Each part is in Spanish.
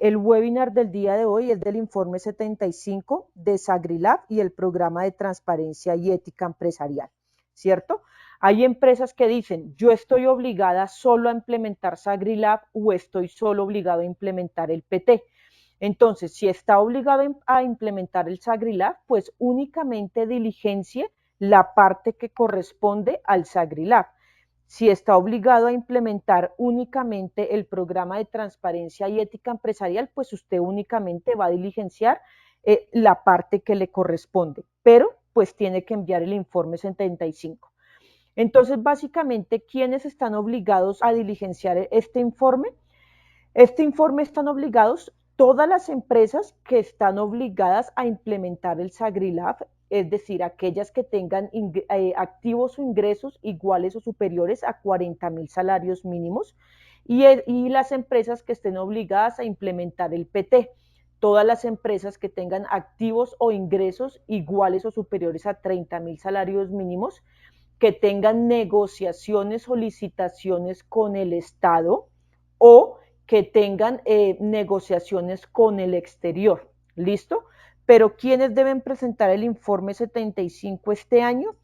el webinar del día de hoy es del informe 75 de SagriLab y el programa de transparencia y ética empresarial, ¿cierto? Hay empresas que dicen, yo estoy obligada solo a implementar SagriLab o estoy solo obligado a implementar el PT. Entonces, si está obligado a implementar el SagriLab, pues únicamente diligencie la parte que corresponde al SagriLab. Si está obligado a implementar únicamente el programa de transparencia y ética empresarial, pues usted únicamente va a diligenciar la parte que le corresponde, pero pues tiene que enviar el informe 75. Entonces, básicamente, ¿quiénes están obligados a diligenciar este informe? Este informe están obligados todas las empresas que están obligadas a implementar el SagriLab, es decir, aquellas que tengan activos o ingresos iguales o superiores a 40,000 salarios mínimos, y las empresas que estén obligadas a implementar el PT, todas las empresas que tengan activos o ingresos iguales o superiores a 30,000 salarios mínimos, que tengan negociaciones o licitaciones con el Estado o que tengan negociaciones con el exterior. ¿Listo? Pero ¿quiénes deben presentar el informe 75 este año?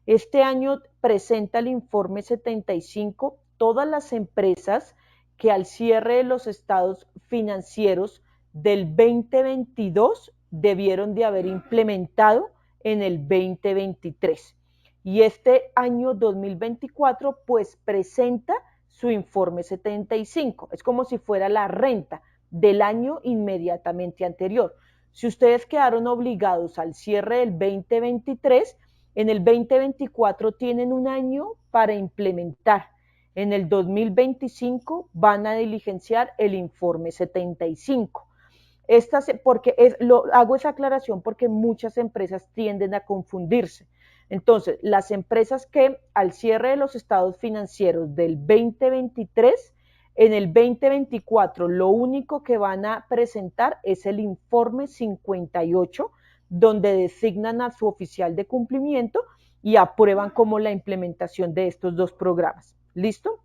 Este año presenta el informe 75 todas las empresas que al cierre de los estados financieros del 2022 debieron de haber implementado en el 2023. Y este año 2024 pues presenta su informe 75. Es como si fuera la renta del año inmediatamente anterior. Si ustedes quedaron obligados al cierre del 2023, en el 2024 tienen un año para implementar. En el 2025 van a diligenciar el informe 75. Hago esa aclaración porque muchas empresas tienden a confundirse. Entonces, las empresas que al cierre de los estados financieros del 2023, en el 2024 lo único que van a presentar es el informe 58, donde designan a su oficial de cumplimiento y aprueban como la implementación de estos dos programas. ¿Listo?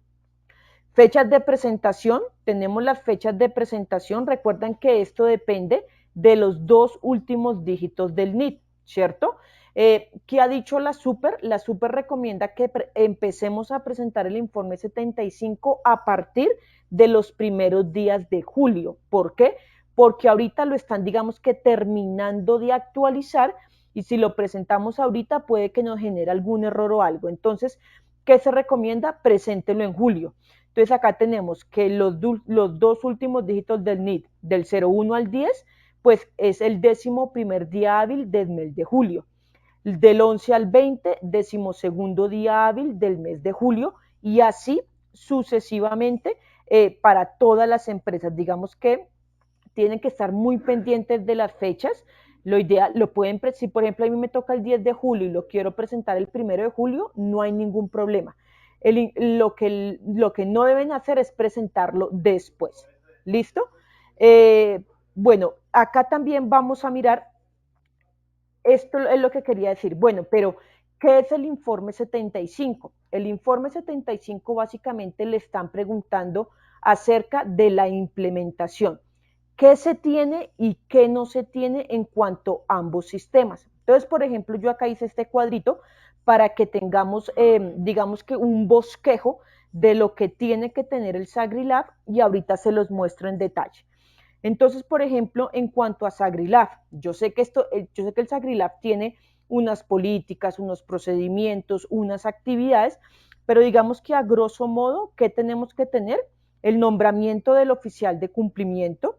Fechas de presentación, tenemos las fechas de presentación, recuerdan que esto depende de los dos últimos dígitos del NIT, ¿cierto? ¿Qué ha dicho la Super? La Super recomienda que empecemos a presentar el informe 75 a partir de los primeros días de julio. ¿Por qué? Porque ahorita lo están, digamos que terminando de actualizar y si lo presentamos ahorita puede que nos genere algún error o algo. Entonces, ¿qué se recomienda? Preséntelo en julio. Entonces acá tenemos que los dos últimos dígitos del NIT, del 01 al 10, pues es el 11º día hábil del mes de julio. Del 11 al 20, 12º día hábil del mes de julio, y así sucesivamente para todas las empresas. Digamos que tienen que estar muy pendientes de las fechas. Lo ideal, si por ejemplo a mí me toca el 10 de julio y lo quiero presentar el 1 de julio, no hay ningún problema. Lo que no deben hacer es presentarlo después. ¿Listo? Bueno, acá también vamos a mirar, esto es lo que quería decir. Bueno, pero ¿qué es el informe 75? El informe 75 básicamente le están preguntando acerca de la implementación. ¿Qué se tiene y qué no se tiene en cuanto a ambos sistemas? Entonces, por ejemplo, yo acá hice este cuadrito para que tengamos, digamos que un bosquejo de lo que tiene que tener el SagriLab y ahorita se los muestro en detalle. Entonces, por ejemplo, en cuanto a SagriLab, yo sé que el SagriLab tiene unas políticas, unos procedimientos, unas actividades, pero digamos que a grosso modo, ¿qué tenemos que tener? El nombramiento del oficial de cumplimiento,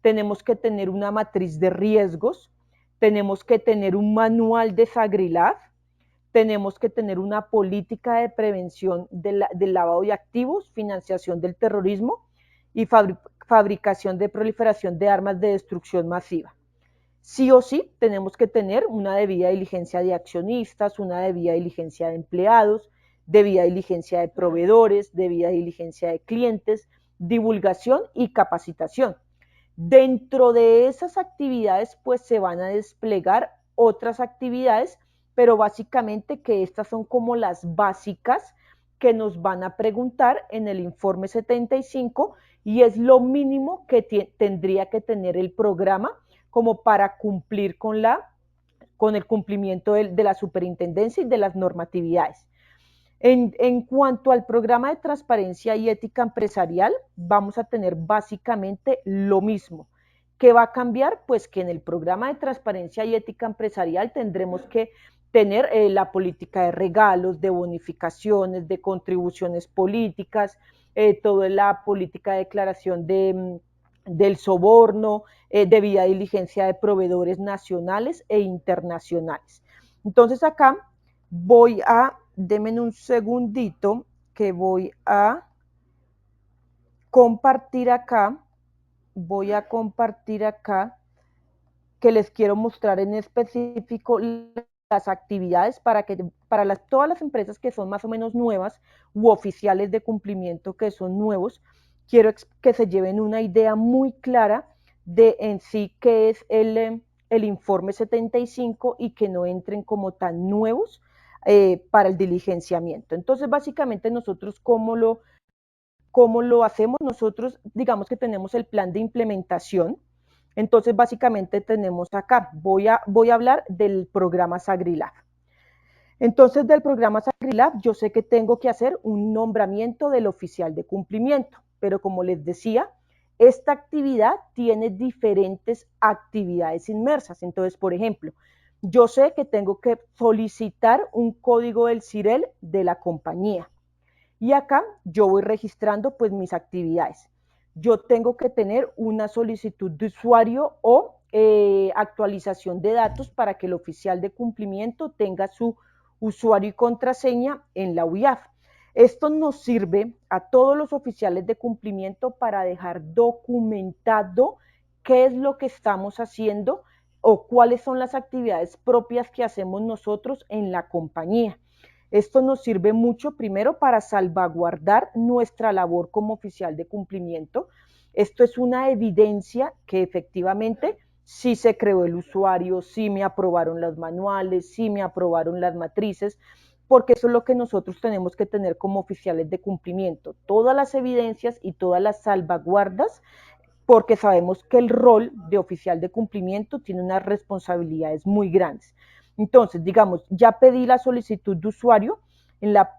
tenemos que tener una matriz de riesgos, tenemos que tener un manual de SagriLab, tenemos que tener una política de prevención del lavado de activos, financiación del terrorismo y fabricación de proliferación de armas de destrucción masiva. Sí o sí tenemos que tener una debida diligencia de accionistas, una debida diligencia de empleados, debida diligencia de proveedores, debida diligencia de clientes, divulgación y capacitación. Dentro de esas actividades, pues se van a desplegar otras actividades, pero básicamente que estas son como las básicas que nos van a preguntar en el informe 75 y es lo mínimo que tendría que tener el programa como para cumplir con el cumplimiento de la superintendencia y de las normatividades. En cuanto al programa de transparencia y ética empresarial, vamos a tener básicamente lo mismo. ¿Qué va a cambiar? Pues que en el programa de transparencia y ética empresarial tendremos que tener la política de regalos, de bonificaciones, de contribuciones políticas, toda la política de declaración del soborno, debida diligencia de proveedores nacionales e internacionales. Entonces acá denme un segundito que voy a compartir acá, que les quiero mostrar en específico las actividades para todas las empresas que son más o menos nuevas u oficiales de cumplimiento que son nuevos, quiero que se lleven una idea muy clara de en sí qué es el informe 75 y que no entren como tan nuevos para el diligenciamiento. Entonces, básicamente nosotros, ¿cómo lo hacemos? Nosotros, digamos que tenemos el plan de implementación. Entonces, básicamente tenemos acá, voy a hablar del programa SagriLab. Entonces, del programa SagriLab, yo sé que tengo que hacer un nombramiento del oficial de cumplimiento, pero como les decía, esta actividad tiene diferentes actividades inmersas. Entonces, por ejemplo, yo sé que tengo que solicitar un código del CIREL de la compañía. Y acá yo voy registrando pues mis actividades. Yo tengo que tener una solicitud de usuario o actualización de datos para que el oficial de cumplimiento tenga su usuario y contraseña en la UIAF. Esto nos sirve a todos los oficiales de cumplimiento para dejar documentado qué es lo que estamos haciendo o cuáles son las actividades propias que hacemos nosotros en la compañía. Esto nos sirve mucho, primero, para salvaguardar nuestra labor como oficial de cumplimiento. Esto es una evidencia que efectivamente sí se creó el usuario, sí me aprobaron los manuales, sí me aprobaron las matrices, porque eso es lo que nosotros tenemos que tener como oficiales de cumplimiento, todas las evidencias y todas las salvaguardas, porque sabemos que el rol de oficial de cumplimiento tiene unas responsabilidades muy grandes. Entonces, digamos, ya pedí la solicitud de usuario,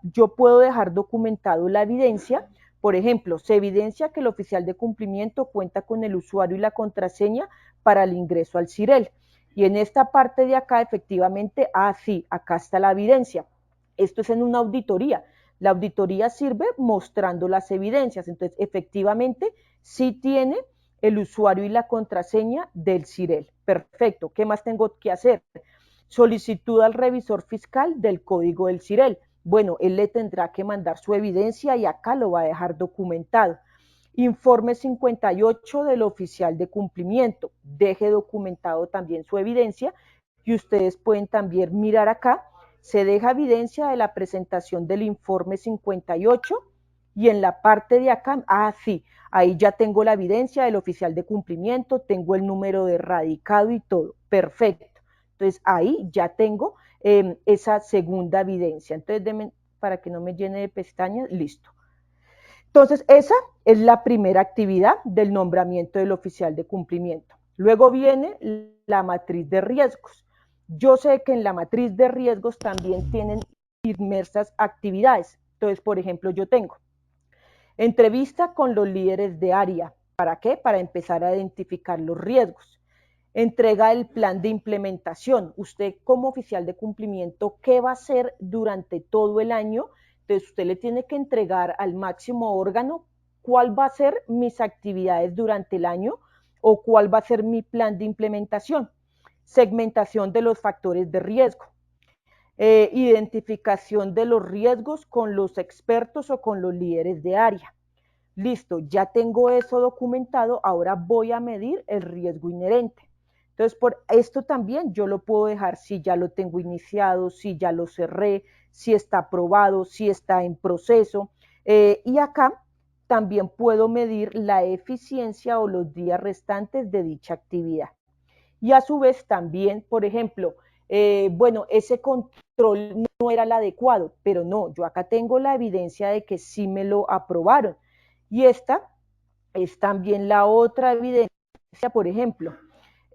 yo puedo dejar documentado la evidencia. Por ejemplo, se evidencia que el oficial de cumplimiento cuenta con el usuario y la contraseña para el ingreso al CIREL. Y en esta parte de acá, efectivamente, sí, acá está la evidencia. Esto es en una auditoría. La auditoría sirve mostrando las evidencias. Entonces, efectivamente, sí tiene el usuario y la contraseña del CIREL. Perfecto. ¿Qué más tengo que hacer? Solicitud al revisor fiscal del código del CIREL. Bueno, él le tendrá que mandar su evidencia y acá lo va a dejar documentado. Informe 58 del oficial de cumplimiento. Deje documentado también su evidencia y ustedes pueden también mirar acá. Se deja evidencia de la presentación del informe 58 y en la parte de acá, sí, ahí ya tengo la evidencia del oficial de cumplimiento, tengo el número de radicado y todo. Perfecto. Entonces ahí ya tengo esa segunda evidencia. Entonces, para que no me llene de pestañas, listo. Entonces, esa es la primera actividad del nombramiento del oficial de cumplimiento. Luego viene la matriz de riesgos. Yo sé que en la matriz de riesgos también tienen inmersas actividades. Entonces, por ejemplo, yo tengo entrevista con los líderes de área. ¿Para qué? Para empezar a identificar los riesgos. Entrega el plan de implementación. Usted como oficial de cumplimiento, ¿qué va a hacer durante todo el año? Entonces usted le tiene que entregar al máximo órgano cuál va a ser mis actividades durante el año o cuál va a ser mi plan de implementación. Segmentación de los factores de riesgo. Identificación de los riesgos con los expertos o con los líderes de área. Listo, ya tengo eso documentado, ahora voy a medir el riesgo inherente. Entonces, por esto también yo lo puedo dejar si ya lo tengo iniciado, si ya lo cerré, si está aprobado, si está en proceso. Y acá también puedo medir la eficiencia o los días restantes de dicha actividad. Y a su vez también, por ejemplo, bueno, ese control no era el adecuado, pero no, yo acá tengo la evidencia de que sí me lo aprobaron. Y esta es también la otra evidencia, por ejemplo,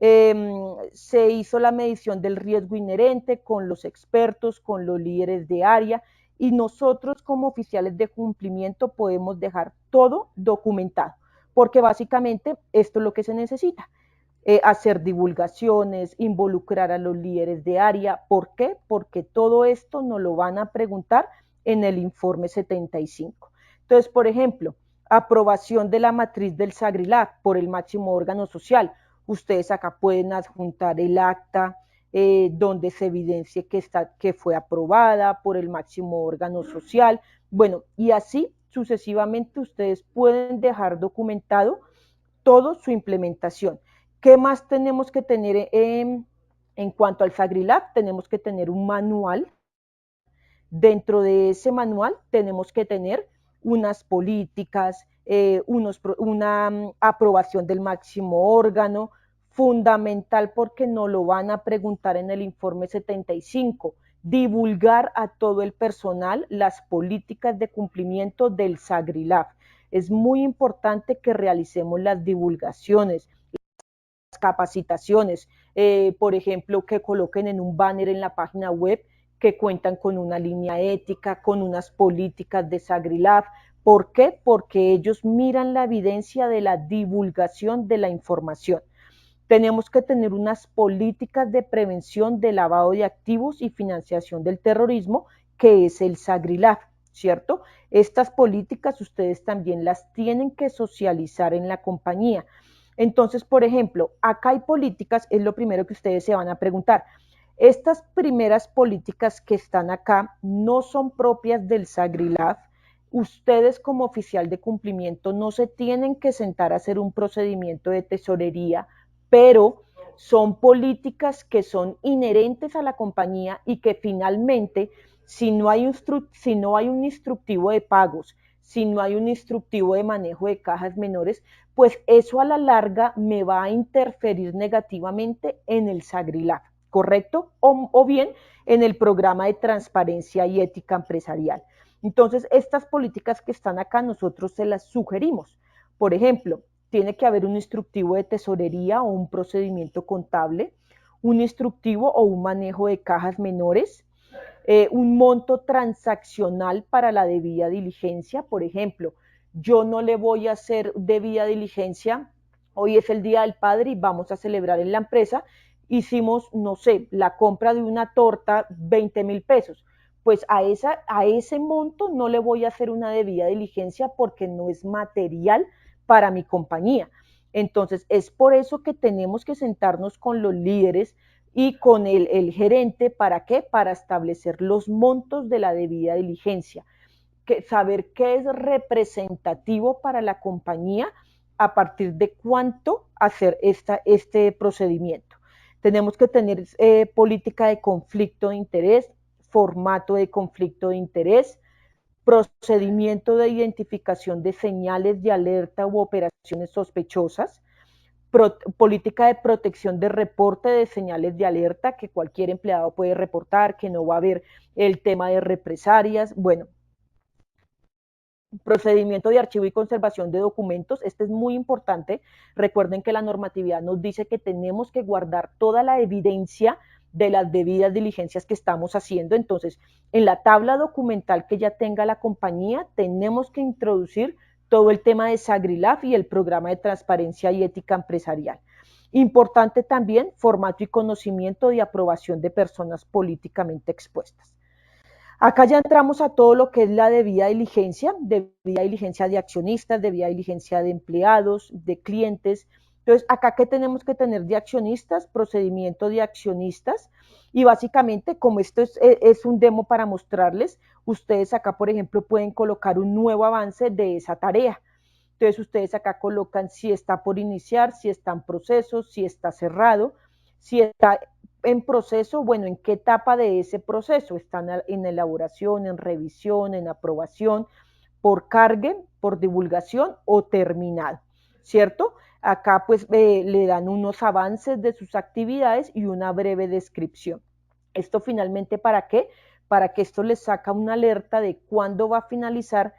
se hizo la medición del riesgo inherente con los expertos, con los líderes de área, y nosotros como oficiales de cumplimiento podemos dejar todo documentado, porque básicamente esto es lo que se necesita. Hacer divulgaciones, involucrar a los líderes de área. ¿Por qué? Porque todo esto nos lo van a preguntar en el informe 75. Entonces, por ejemplo, aprobación de la matriz del SAGRILAC por el máximo órgano social. Ustedes acá pueden adjuntar el acta donde se evidencie que fue aprobada por el máximo órgano social. Bueno, y así sucesivamente ustedes pueden dejar documentado todo su implementación. ¿Qué más tenemos que tener en cuanto al SAGRILAB? Tenemos que tener un manual. Dentro de ese manual tenemos que tener unas políticas, una aprobación del máximo órgano, fundamental porque nos lo van a preguntar en el informe 75, divulgar a todo el personal las políticas de cumplimiento del SAGRILAB. Es muy importante que realicemos las divulgaciones, capacitaciones, por ejemplo, que coloquen en un banner en la página web que cuentan con una línea ética, con unas políticas de SAGRILAB. ¿Por qué? Porque ellos miran la evidencia de la divulgación de la información. Tenemos que tener unas políticas de prevención de lavado de activos y financiación del terrorismo, que es el SAGRILAB, ¿cierto? Estas políticas ustedes también las tienen que socializar en la compañía. Entonces, por ejemplo, acá hay políticas, es lo primero que ustedes se van a preguntar. Estas primeras políticas que están acá no son propias del SAGRILAB. Ustedes como oficial de cumplimiento no se tienen que sentar a hacer un procedimiento de tesorería, pero son políticas que son inherentes a la compañía y que finalmente, si no hay un instructivo de pagos, si no hay un instructivo de manejo de cajas menores, pues eso a la larga me va a interferir negativamente en el SAGRILAB, ¿correcto? O bien en el programa de transparencia y ética empresarial. Entonces, estas políticas que están acá, nosotros se las sugerimos. Por ejemplo, tiene que haber un instructivo de tesorería o un procedimiento contable, un instructivo o un manejo de cajas menores, un monto transaccional para la debida diligencia. Por ejemplo, yo no le voy a hacer debida diligencia, hoy es el Día del Padre y vamos a celebrar en la empresa, hicimos, no sé, la compra de una torta, 20,000 pesos. Pues a ese monto no le voy a hacer una debida diligencia porque no es material para mi compañía. Entonces, es por eso que tenemos que sentarnos con los líderes y con el gerente, ¿para qué? Para establecer los montos de la debida diligencia, saber qué es representativo para la compañía, a partir de cuánto hacer este procedimiento. Tenemos que tener política de conflicto de interés, formato de conflicto de interés, procedimiento de identificación de señales de alerta u operaciones sospechosas, política de protección de reporte de señales de alerta, que cualquier empleado puede reportar, que no va a haber el tema de represalias. Bueno, procedimiento de archivo y conservación de documentos, este es muy importante. Recuerden que la normatividad nos dice que tenemos que guardar toda la evidencia de las debidas diligencias que estamos haciendo. Entonces, en la tabla documental que ya tenga la compañía, tenemos que introducir todo el tema de SAGRILAB y el programa de transparencia y ética empresarial. Importante también, formato y conocimiento de aprobación de personas políticamente expuestas. Acá ya entramos a todo lo que es la debida diligencia de accionistas, debida diligencia de empleados, de clientes. Entonces, acá, ¿qué tenemos que tener de accionistas? Procedimiento de accionistas. Y básicamente, como esto es un demo para mostrarles, ustedes acá, por ejemplo, pueden colocar un nuevo avance de esa tarea. Entonces, ustedes acá colocan si está por iniciar, si está en proceso, si está cerrado, si está en proceso, bueno, ¿en qué etapa de ese proceso? ¿Están en elaboración, en revisión, en aprobación, por cargue, por divulgación o terminado? ¿Cierto? Acá pues le dan unos avances de sus actividades y una breve descripción. ¿Esto finalmente para qué? Para que esto les saca una alerta de cuándo va a finalizar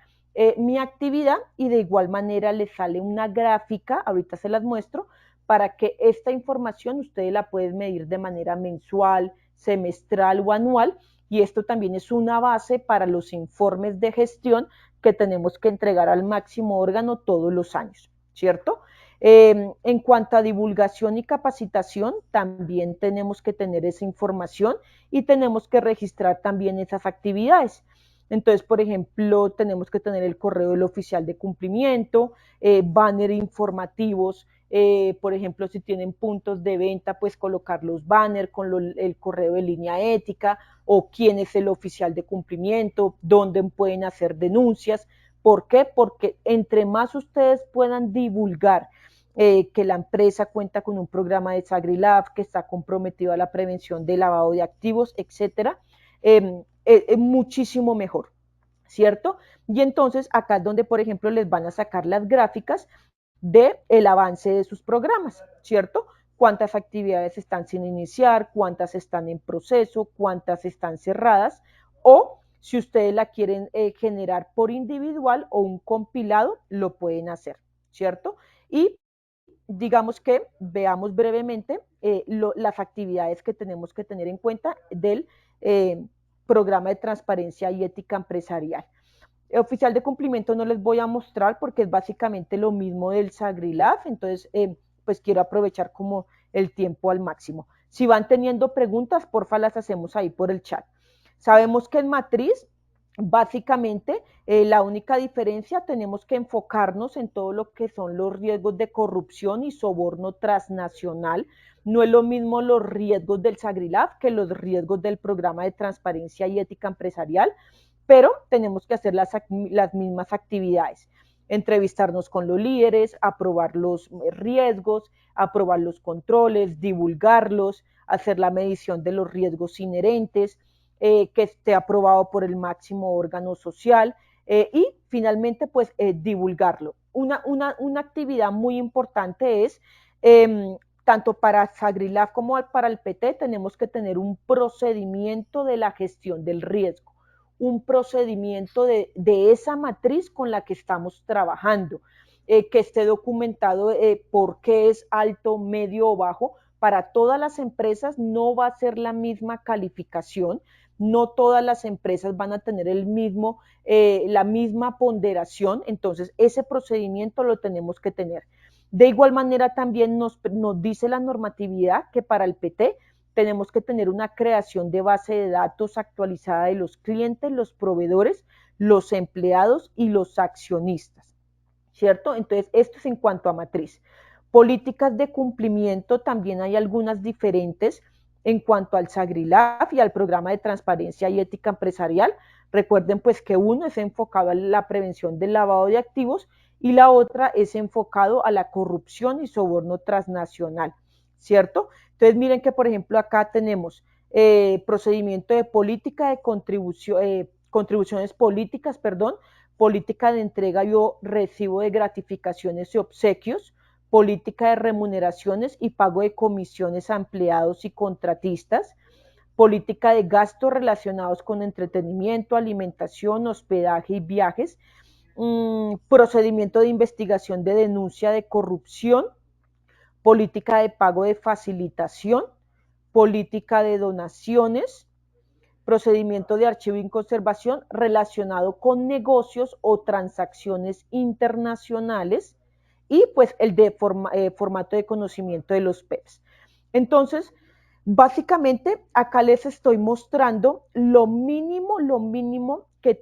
mi actividad, y de igual manera les sale una gráfica, ahorita se las muestro, para que esta información ustedes la pueden medir de manera mensual, semestral o anual, y esto también es una base para los informes de gestión que tenemos que entregar al máximo órgano todos los años, ¿cierto? En cuanto a divulgación y capacitación, también tenemos que tener esa información y tenemos que registrar también esas actividades. Entonces, por ejemplo, tenemos que tener el correo del oficial de cumplimiento, banner informativos, por ejemplo, si tienen puntos de venta, pues colocar los banners con el correo de línea ética, o quién es el oficial de cumplimiento, dónde pueden hacer denuncias. ¿Por qué? Porque entre más ustedes puedan divulgar que la empresa cuenta con un programa de SagriLab, que está comprometido a la prevención de lavado de activos, etcétera, muchísimo mejor, ¿cierto? Y entonces acá es donde, por ejemplo, les van a sacar las gráficas del avance de sus programas, ¿cierto? Cuántas actividades están sin iniciar, cuántas están en proceso, cuántas están cerradas, o si ustedes la quieren generar por individual o un compilado, lo pueden hacer, ¿cierto? Y digamos que veamos brevemente las actividades que tenemos que tener en cuenta del eh, programa de transparencia y ética empresarial. Oficial de cumplimiento no les voy a mostrar porque es básicamente lo mismo del SagriLab, entonces pues quiero aprovechar como el tiempo al máximo. Si van teniendo preguntas, porfa las hacemos ahí por el chat. Sabemos que en matriz, básicamente, la única diferencia, tenemos que enfocarnos en todo lo que son los riesgos de corrupción y soborno transnacional. No es lo mismo los riesgos del SagriLab que los riesgos del programa de transparencia y ética empresarial, pero tenemos que hacer las mismas actividades. Entrevistarnos con los líderes, aprobar los riesgos, aprobar los controles, divulgarlos, hacer la medición de los riesgos inherentes, que esté aprobado por el máximo órgano social, y finalmente pues divulgarlo. Una actividad muy importante es, tanto para SagriLab como para el PT, tenemos que tener un procedimiento de la gestión del riesgo, un procedimiento de esa matriz con la que estamos trabajando, que esté documentado por qué es alto, medio o bajo. Para todas las empresas no va a ser la misma calificación, no todas las empresas van a tener la misma ponderación, entonces ese procedimiento lo tenemos que tener. De igual manera también nos dice la normatividad que para el PT tenemos que tener una creación de base de datos actualizada de los clientes, los proveedores, los empleados y los accionistas, ¿cierto? Entonces, esto es en cuanto a matriz. Políticas de cumplimiento, también hay algunas diferentes en cuanto al SagriLab y al programa de transparencia y ética empresarial. Recuerden pues que uno es enfocado a la prevención del lavado de activos y la otra es enfocado a la corrupción y soborno transnacional, ¿cierto? Entonces miren que por ejemplo acá tenemos procedimiento de política de contribuciones políticas, perdón, política de entrega y o recibo de gratificaciones y obsequios, política de remuneraciones y pago de comisiones a empleados y contratistas, política de gastos relacionados con entretenimiento, alimentación, hospedaje y viajes, procedimiento de investigación de denuncia de corrupción, política de pago de facilitación, política de donaciones, procedimiento de archivo y conservación relacionado con negocios o transacciones internacionales, y pues el de formato de conocimiento de los PEPs. Entonces, básicamente acá les estoy mostrando lo mínimo que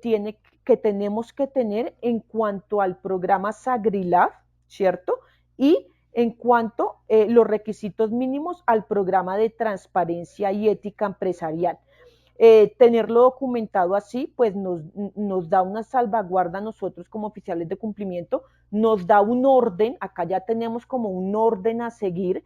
tenemos que tener en cuanto al programa SagriLab, ¿cierto? Y en cuanto los requisitos mínimos al programa de transparencia y ética empresarial. Tenerlo documentado así, pues nos da una salvaguarda a nosotros como oficiales de cumplimiento, nos da un orden, acá ya tenemos como un orden a seguir,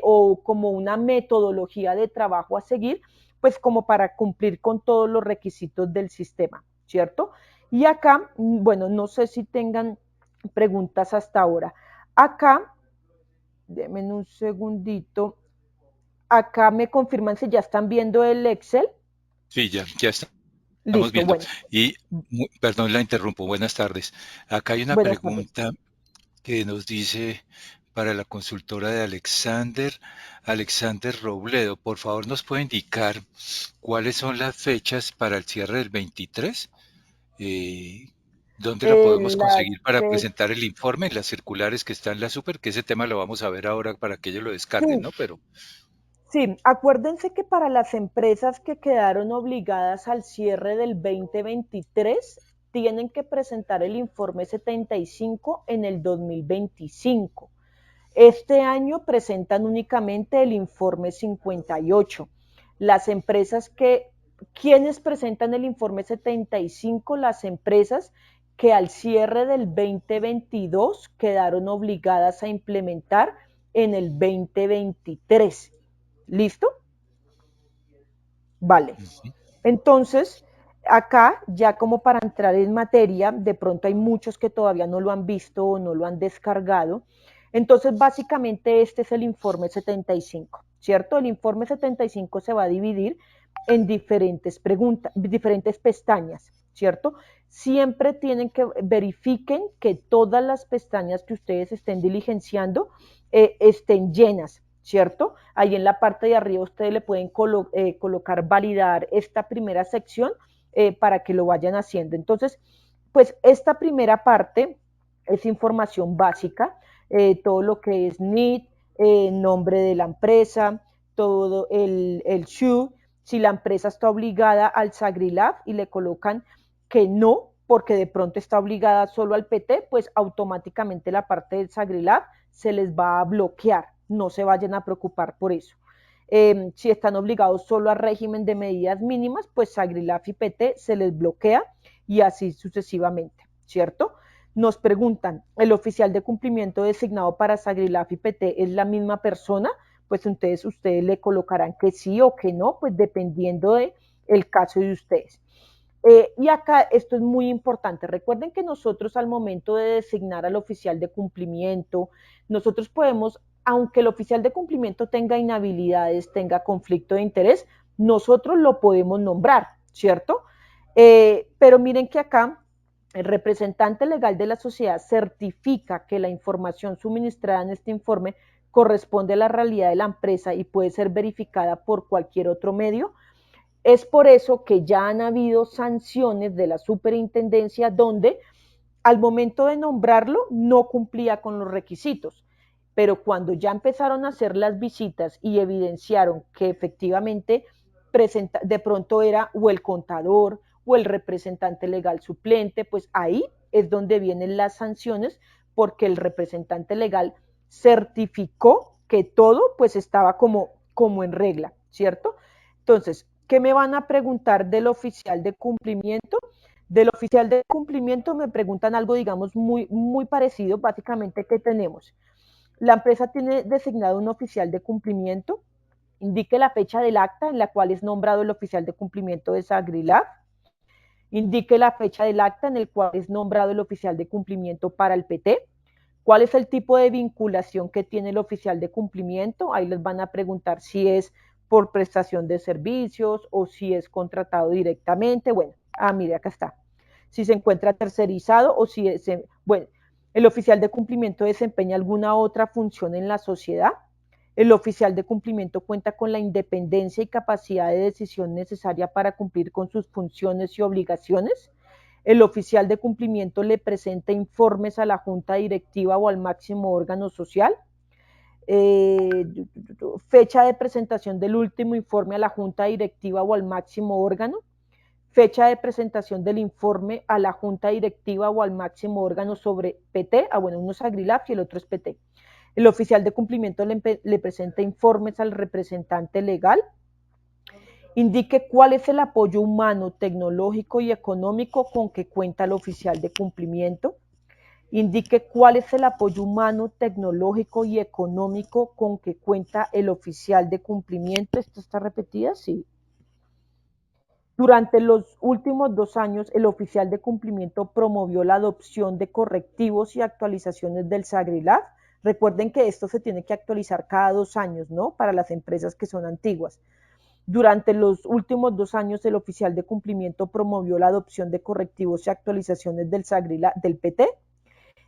o como una metodología de trabajo a seguir, pues como para cumplir con todos los requisitos del sistema, ¿cierto? Y acá, bueno, no sé si tengan preguntas hasta ahora. Acá, denme un segundito, Acá me confirman si ya están viendo el Excel. Sí, ya estamos Listo, viendo. bueno, Y, perdón, la interrumpo. Buenas tardes. Acá hay una buenas tardes. pregunta que nos dice para la consultora de Alexander Robledo. Por favor, ¿nos puede indicar cuáles son las fechas para el cierre del 23? Eh, ¿Dónde lo podemos Las conseguir para fechas, presentar el informe, las circulares que están en la super? Que ese tema lo vamos a ver ahora para que ellos lo descarguen, ¿no? Pero sí, acuérdense que para las empresas que quedaron obligadas al cierre del 2023, tienen que presentar el informe 75 en el 2025. Este año presentan únicamente el informe 58. Las empresas que, ¿quiénes presentan el informe 75? Las empresas que al cierre del 2022 quedaron obligadas a implementar en el 2023. ¿Listo? Vale. ujú, Entonces, acá, ya como para entrar en materia, de pronto hay muchos que todavía no lo han visto o no lo han descargado. Entonces, básicamente este es el informe 75, ¿cierto? El informe 75 se va a dividir en diferentes preguntas, diferentes pestañas, ¿cierto? Siempre tienen que verifiquen que todas las pestañas que ustedes estén diligenciando estén llenas, ¿cierto? Ahí en la parte de arriba ustedes le pueden colocar validar esta primera sección para que lo vayan haciendo. Entonces, pues esta primera parte es información básica, todo lo que es NID, nombre de la empresa, todo el SHU, si la empresa está obligada al SagriLab y le colocan que no, porque de pronto está obligada solo al PT, pues automáticamente la parte del SagriLab se les va a bloquear, no se vayan a preocupar por eso. Si están obligados solo a régimen de medidas mínimas, pues SagriLab y PT se les bloquea y así sucesivamente, ¿cierto? Nos preguntan, ¿el oficial de cumplimiento designado para SagriLab y PT es la misma persona? Pues entonces ustedes le colocarán que sí o que no, pues dependiendo de el caso de ustedes. Y acá esto es muy importante. Recuerden que nosotros al momento de designar al oficial de cumplimiento, nosotros podemos, aunque el oficial de cumplimiento tenga inhabilidades, tenga conflicto de interés, nosotros lo podemos nombrar, ¿cierto? Pero miren que acá el representante legal de la sociedad certifica que la información suministrada en este informe corresponde a la realidad de la empresa y puede ser verificada por cualquier otro medio. Es por eso que ya han habido sanciones de la superintendencia donde al momento de nombrarlo no cumplía con los requisitos, pero cuando ya empezaron a hacer las visitas y evidenciaron que efectivamente de pronto era o el contador o el representante legal suplente, pues ahí es donde vienen las sanciones porque el representante legal certificó que todo pues estaba como en regla, ¿cierto? Entonces, ¿qué me van a preguntar del oficial de cumplimiento? Del oficial de cumplimiento me preguntan algo, digamos, muy parecido, básicamente, que tenemos. La empresa tiene designado un oficial de cumplimiento, indique la fecha del acta en la cual es nombrado el oficial de cumplimiento de Sagrilab, indique la fecha del acta en el cual es nombrado el oficial de cumplimiento para el PT, cuál es el tipo de vinculación que tiene el oficial de cumplimiento, ahí les van a preguntar si es por prestación de servicios o si es contratado directamente, bueno, mire, acá está, si se encuentra tercerizado o si es, bueno, el oficial de cumplimiento desempeña alguna otra función en la sociedad, el oficial de cumplimiento cuenta con la independencia y capacidad de decisión necesaria para cumplir con sus funciones y obligaciones. El oficial de cumplimiento le presenta informes a la junta directiva o al máximo órgano social. Eh, Fecha de presentación del último informe a la junta directiva o al máximo órgano. Fecha de presentación del informe a la junta directiva o al máximo órgano sobre PT. Bueno, uno es Agrilab y el otro es PT. El oficial de cumplimiento le presenta informes al representante legal. Indique cuál es el apoyo humano, tecnológico y económico con que cuenta el oficial de cumplimiento. Indique cuál es el apoyo humano, tecnológico y económico con que cuenta el oficial de cumplimiento. ¿Esto está repetida? Sí. Durante los últimos 2 años, el oficial de cumplimiento promovió la adopción de correctivos y actualizaciones del SagriLab Recuerden que esto se tiene que actualizar cada 2 años, ¿no? Para las empresas que son antiguas. Durante los últimos 2 años, el oficial de cumplimiento promovió la adopción de correctivos y actualizaciones del PT.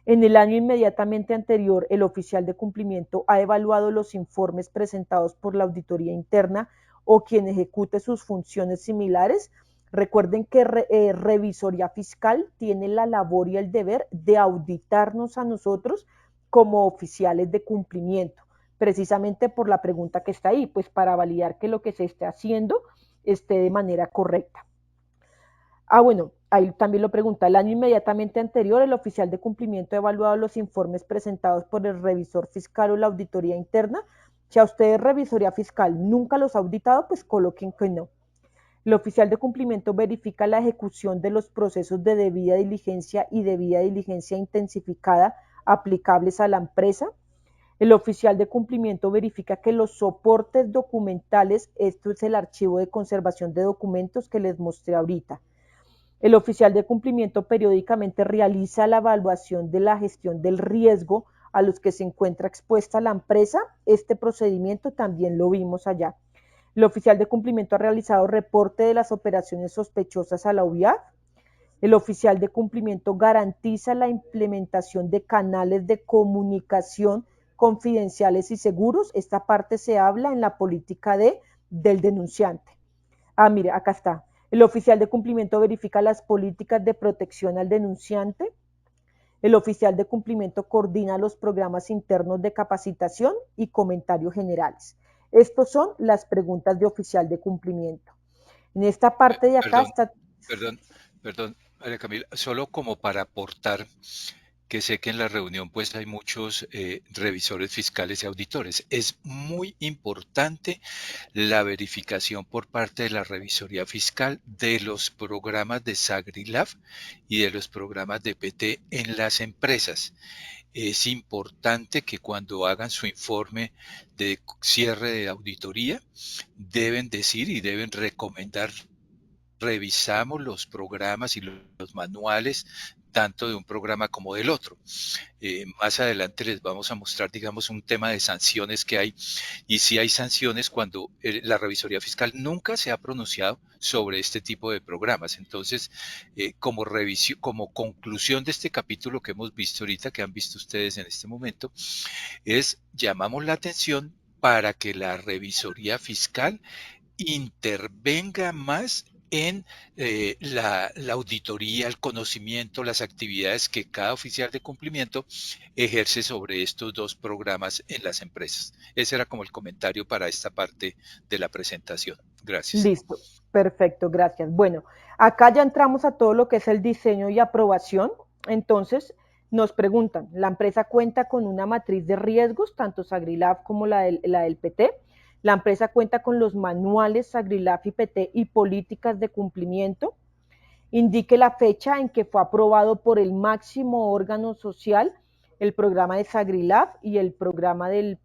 En el año inmediatamente anterior, el oficial de cumplimiento ha evaluado los informes presentados por la auditoría interna o quien ejecute sus funciones similares. Recuerden que revisoría fiscal tiene la labor y el deber de auditarnos a nosotros como oficiales de cumplimiento, precisamente por la pregunta que está ahí, pues para validar que lo que se esté haciendo esté de manera correcta. Bueno, ahí también lo pregunta. El año inmediatamente anterior, el oficial de cumplimiento ha evaluado los informes presentados por el revisor fiscal o la auditoría interna. Si a ustedes revisoría fiscal nunca los ha auditado, pues coloquen que no. El oficial de cumplimiento verifica la ejecución de los procesos de debida diligencia y debida diligencia intensificada aplicables a la empresa. El oficial de cumplimiento verifica que los soportes documentales, esto es el archivo de conservación de documentos que les mostré ahorita. El oficial de cumplimiento periódicamente realiza la evaluación de la gestión del riesgo a los que se encuentra expuesta la empresa. Este procedimiento también lo vimos allá. El oficial de cumplimiento ha realizado reporte de las operaciones sospechosas a la UIAF. El oficial de cumplimiento garantiza la implementación de canales de comunicación confidenciales y seguros. Esta parte se habla en la política del denunciante. Mire, acá está. El oficial de cumplimiento verifica las políticas de protección al denunciante. El oficial de cumplimiento coordina los programas internos de capacitación y comentarios generales. Estas son las preguntas de oficial de cumplimiento. En esta parte de acá está... Perdón, María Camila, solo como para aportar que sé que en la reunión pues hay muchos revisores fiscales y auditores. Es muy importante la verificación por parte de la revisoría fiscal de los programas de SagriLab y de los programas de PT en las empresas. Es importante que cuando hagan su informe de cierre de auditoría, deben decir y deben recomendar: revisamos los programas y los manuales tanto de un programa como del otro. Más adelante les vamos a mostrar, digamos, un tema de sanciones que hay, y si hay sanciones cuando la revisoría fiscal nunca se ha pronunciado sobre este tipo de programas. Entonces, como conclusión de este capítulo que hemos visto ahorita, que han visto ustedes en este momento, llamamos la atención para que la revisoría fiscal intervenga más en la auditoría, el conocimiento, las actividades que cada oficial de cumplimiento ejerce sobre estos dos programas en las empresas. Ese era como el comentario para esta parte de la presentación. Gracias. Listo, perfecto, gracias. Bueno, acá ya entramos a todo lo que es el diseño y aprobación. Entonces, nos preguntan, ¿la empresa cuenta con una matriz de riesgos, tanto SagriLab como la del PT? La empresa cuenta con los manuales SagriLab y PT y políticas de cumplimiento. Indique la fecha en que fue aprobado por el máximo órgano social el programa de SagriLab y el programa del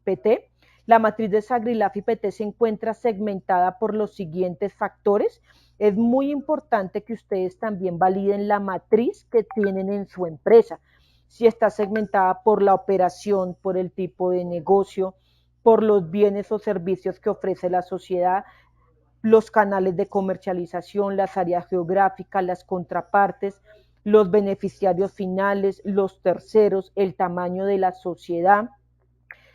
PT. La matriz de SagriLab y PT se encuentra segmentada por los siguientes factores. Es muy importante que ustedes también validen la matriz que tienen en su empresa. Si está segmentada por la operación, por el tipo de negocio, por los bienes o servicios que ofrece la sociedad, los canales de comercialización, las áreas geográficas, las contrapartes, los beneficiarios finales, los terceros, el tamaño de la sociedad,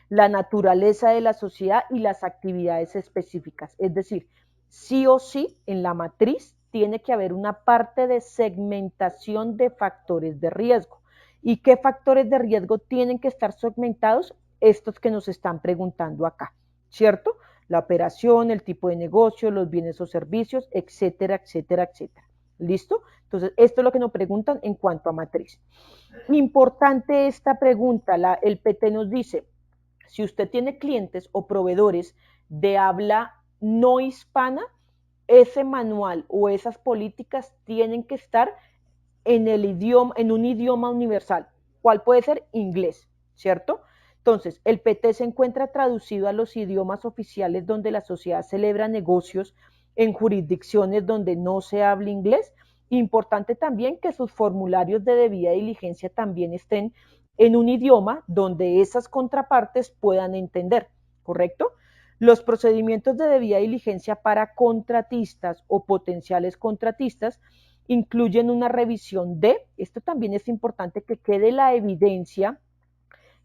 la naturaleza de la sociedad y las actividades específicas. Es decir, sí o sí en la matriz tiene que haber una parte de segmentación de factores de riesgo. ¿Y qué factores de riesgo tienen que estar segmentados? Estos que nos están preguntando acá, ¿cierto? La operación, el tipo de negocio, los bienes o servicios, etcétera, etcétera, etcétera. ¿Listo? Entonces, esto es lo que nos preguntan en cuanto a matriz. Importante esta pregunta, el PT nos dice, si usted tiene clientes o proveedores de habla no hispana, ese manual o esas políticas tienen que estar en un idioma universal. ¿Cuál puede ser? Inglés, ¿cierto? Entonces, el PT se encuentra traducido a los idiomas oficiales donde la sociedad celebra negocios en jurisdicciones donde no se habla inglés. Importante también que sus formularios de debida diligencia también estén en un idioma donde esas contrapartes puedan entender, ¿correcto? Los procedimientos de debida diligencia para contratistas o potenciales contratistas incluyen una revisión de, esto también es importante que quede la evidencia,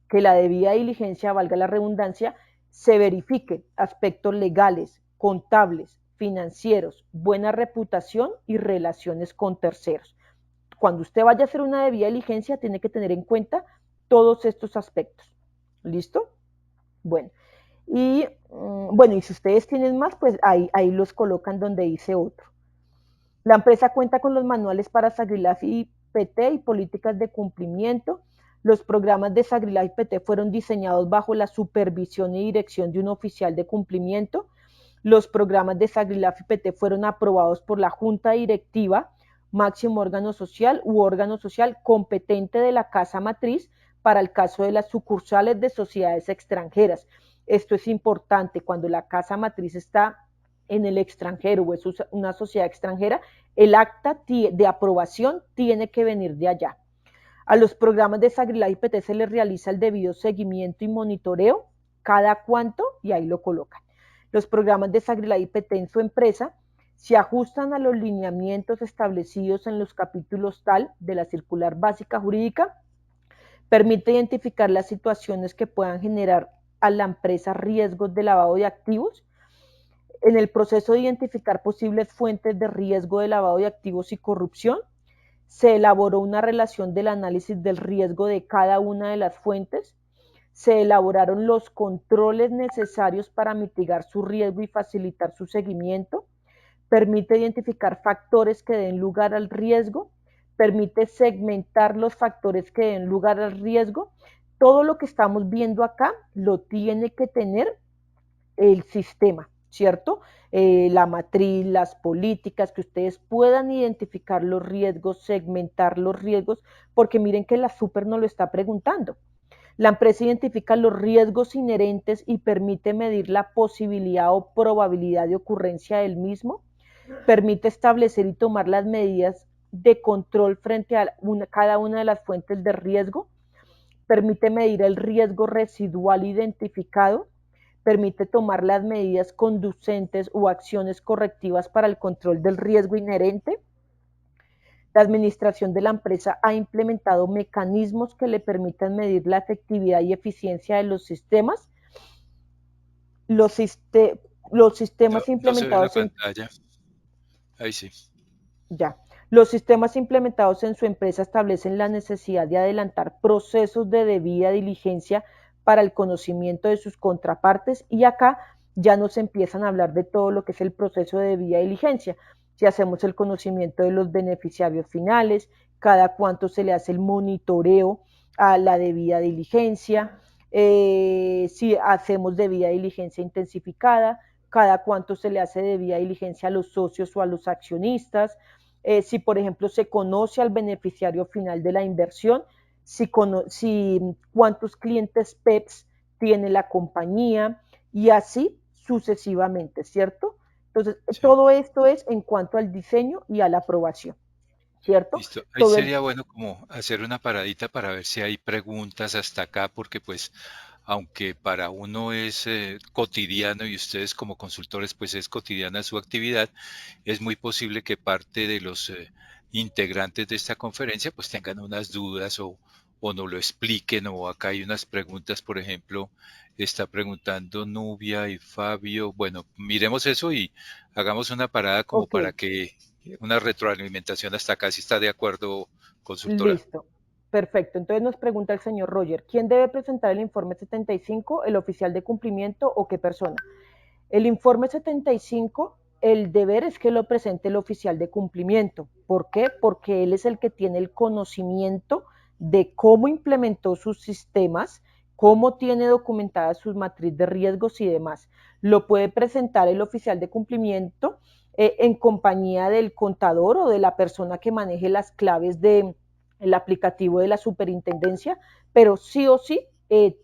que la debida diligencia, valga la redundancia, se verifique aspectos legales, contables, financieros, buena reputación y relaciones con terceros. Cuando usted vaya a hacer una debida diligencia, tiene que tener en cuenta todos estos aspectos. ¿Listo? Bueno, y si ustedes tienen más, pues ahí los colocan donde dice otro. La empresa cuenta con los manuales para SagriLife y PT y políticas de cumplimiento. Los programas de SagriLife y PT fueron diseñados bajo la supervisión y dirección de un oficial de cumplimiento. Los programas de SagriLife y PT fueron aprobados por la Junta Directiva, máximo órgano social u órgano social competente de la casa matriz para el caso de las sucursales de sociedades extranjeras. Esto es importante cuando la casa matriz está en el extranjero o es una sociedad extranjera, el acta de aprobación tiene que venir de allá. A los programas de SagriLife y PT se les realiza el debido seguimiento y monitoreo, cada cuánto, y ahí lo colocan. Los programas de SagriLife y PT en su empresa se ajustan a los lineamientos establecidos en los capítulos tal de la circular básica jurídica, permite identificar las situaciones que puedan generar a la empresa riesgos de lavado de activos. En el proceso de identificar posibles fuentes de riesgo de lavado de activos y corrupción, se elaboró una relación del análisis del riesgo de cada una de las fuentes, se elaboraron los controles necesarios para mitigar su riesgo y facilitar su seguimiento, permite identificar factores que den lugar al riesgo, permite segmentar los factores que den lugar al riesgo. Todo lo que estamos viendo acá lo tiene que tener el sistema, ¿cierto? La matriz, las políticas, que ustedes puedan identificar los riesgos, segmentar los riesgos, porque miren que la super nos lo está preguntando. La empresa identifica los riesgos inherentes y permite medir la posibilidad o probabilidad de ocurrencia del mismo, permite establecer y tomar las medidas de control frente a cada una de las fuentes de riesgo, permite medir el riesgo residual identificado, permite tomar las medidas conducentes o acciones correctivas para el control del riesgo inherente. La administración de la empresa ha implementado mecanismos que le permitan medir la efectividad y eficiencia de los sistemas. Los, los sistemas No se ve la implementados en pantalla. Ahí sí. Ya. Los sistemas implementados en su empresa establecen la necesidad de adelantar procesos de debida diligencia para el conocimiento de sus contrapartes y acá ya nos empiezan a hablar de todo lo que es el proceso de debida diligencia. Si hacemos el conocimiento de los beneficiarios finales, cada cuánto se le hace el monitoreo a la debida diligencia, si hacemos debida diligencia intensificada, cada cuánto se le hace debida diligencia a los socios o a los accionistas, si por ejemplo se conoce al beneficiario final de la inversión, si cuántos clientes PEPs tiene la compañía y así sucesivamente, ¿cierto? Entonces, Sí. todo esto es en cuanto al diseño y a la aprobación, ¿cierto? Listo. Ahí Todo el, sería bueno como hacer una paradita para ver si hay preguntas hasta acá, porque pues aunque para uno es cotidiano y ustedes como consultores pues es cotidiana su actividad, es muy posible que parte de los integrantes de esta conferencia pues tengan unas dudas o no lo expliquen o acá hay unas preguntas, por ejemplo, está preguntando Nubia y Fabio. Bueno, miremos eso y hagamos una parada como ok, para que una retroalimentación hasta acá si está de acuerdo, consultora. listo. Perfecto. Entonces nos pregunta el señor Roger, ¿quién debe presentar el informe 75, el oficial de cumplimiento o qué persona? El informe 75, el deber es que lo presente el oficial de cumplimiento. ¿Por qué? Porque él es el que tiene el conocimiento de cómo implementó sus sistemas, cómo tiene documentada su matriz de riesgos y demás. Lo puede presentar el oficial de cumplimiento en compañía del contador o de la persona que maneje las claves del aplicativo de la superintendencia, pero sí o sí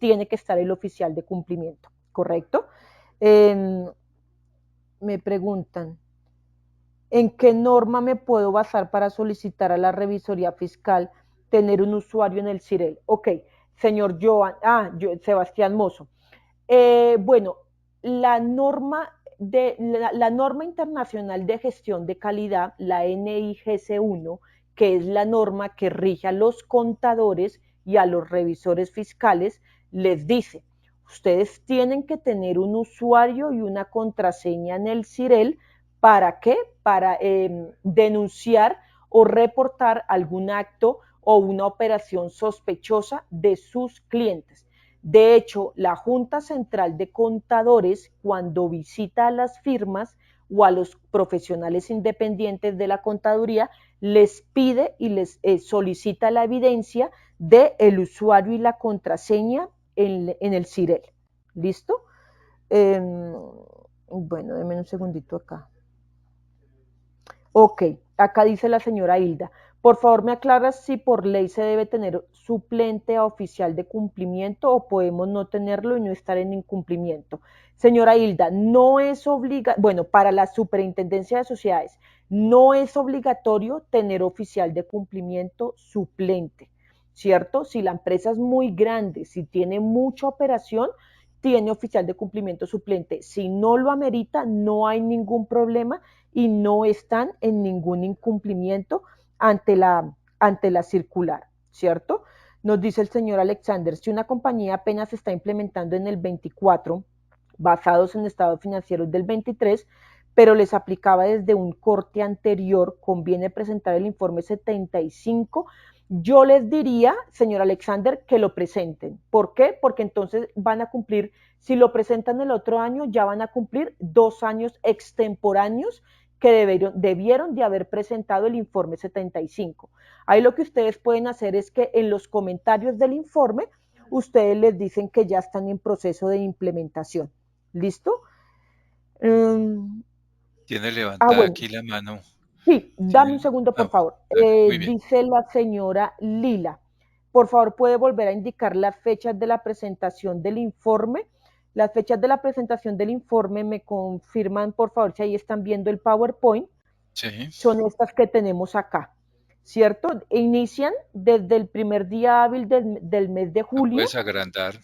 tiene que estar el oficial de cumplimiento, ¿correcto? Eh, Me preguntan, ¿en qué norma me puedo basar para solicitar a la revisoría fiscal tener un usuario en el CIREL? Ok, Señor Sebastián Mozo. Bueno, la norma internacional de gestión de calidad, la NIGC1, que es la norma que rige a los contadores y a los revisores fiscales, les dice, ustedes tienen que tener un usuario y una contraseña en el CIREL. ¿Para qué? Para denunciar o reportar algún acto o una operación sospechosa de sus clientes. De hecho, la Junta Central de Contadores, cuando visita a las firmas o a los profesionales independientes de la contaduría, les pide y les solicita la evidencia del usuario y la contraseña en el CIREL. ¿Listo? Bueno, denme un segundito acá. Ok, acá dice la señora Hilda. Por favor, me aclaras si por ley se debe tener suplente a oficial de cumplimiento o podemos no tenerlo y no estar en incumplimiento. Señora Hilda, no es obligatorio, bueno, para la superintendencia de sociedades, no es obligatorio tener oficial de cumplimiento suplente, ¿cierto? Si la empresa es muy grande, si tiene mucha operación, tiene oficial de cumplimiento suplente. Si no lo amerita, no hay ningún problema y no están en ningún incumplimiento ante la circular, ¿cierto? Nos dice el señor Alexander, si una compañía apenas está implementando en el 24, basados en estados financieros del 23, pero les aplicaba desde un corte anterior, conviene presentar el informe 75. Yo les diría, señor Alexander, que lo presenten. ¿Por qué? Porque entonces van a cumplir, si lo presentan el otro año, ya van a cumplir 2 años extemporáneos que debieron de haber presentado el informe 75. Ahí lo que ustedes pueden hacer es que en los comentarios del informe, ustedes les dicen que ya están en proceso de implementación. ¿Listo? Tiene levantada Bueno, aquí la mano. sí, dame un segundo, por favor. Dale, muy bien. Dice la señora Lila, por favor, puede volver a indicar las fechas de la presentación del informe. Las fechas de la presentación del informe me confirman, por favor, si ahí están viendo el PowerPoint. Sí. Son estas que tenemos acá, ¿cierto? Inician desde el primer día hábil del mes de ¿Lo julio. puedes agrandar?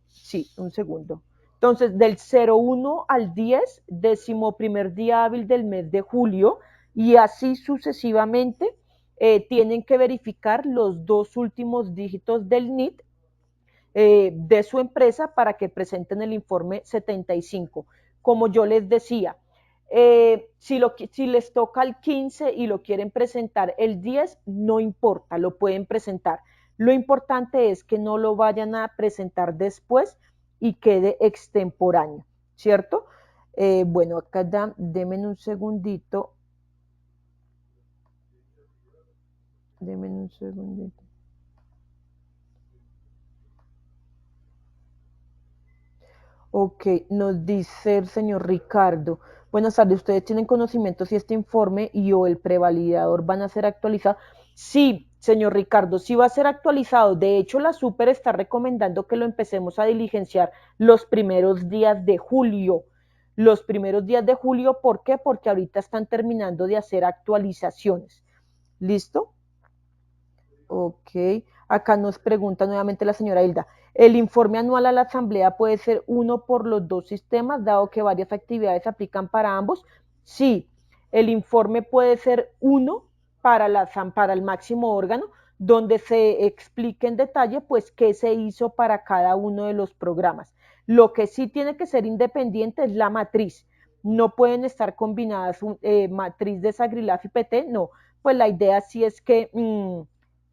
Sí, un segundo. Entonces, del 01 al 10, 11º día hábil del mes de julio, y así sucesivamente, tienen que verificar los 2 últimos dígitos del NIT de su empresa para que presenten el informe 75. Como yo les decía, si les toca el 15 y lo quieren presentar el 10, no importa, lo pueden presentar. Lo importante es que no lo vayan a presentar después y quede extemporáneo, ¿cierto? Bueno, acá denme un segundito. Denme un segundito. Ok, nos dice el señor Ricardo. Buenas tardes, ¿ustedes tienen conocimiento si este informe y o el prevalidador van a ser actualizados? Sí, señor Ricardo, sí va a ser actualizado. De hecho, la Super está recomendando que lo empecemos a diligenciar los primeros días de julio. Los primeros días de julio, ¿por qué? Porque ahorita están terminando de hacer actualizaciones. ¿Listo? Ok, acá nos pregunta nuevamente la señora Hilda. ¿El informe anual a la asamblea puede ser uno por los dos sistemas, dado que varias actividades se aplican para ambos? Sí, el informe puede ser uno para el máximo órgano, donde se explique en detalle pues qué se hizo para cada uno de los programas. Lo que sí tiene que ser independiente es la matriz. No pueden estar combinadas matriz de Sagrilaf y PT, no. Pues la idea sí es que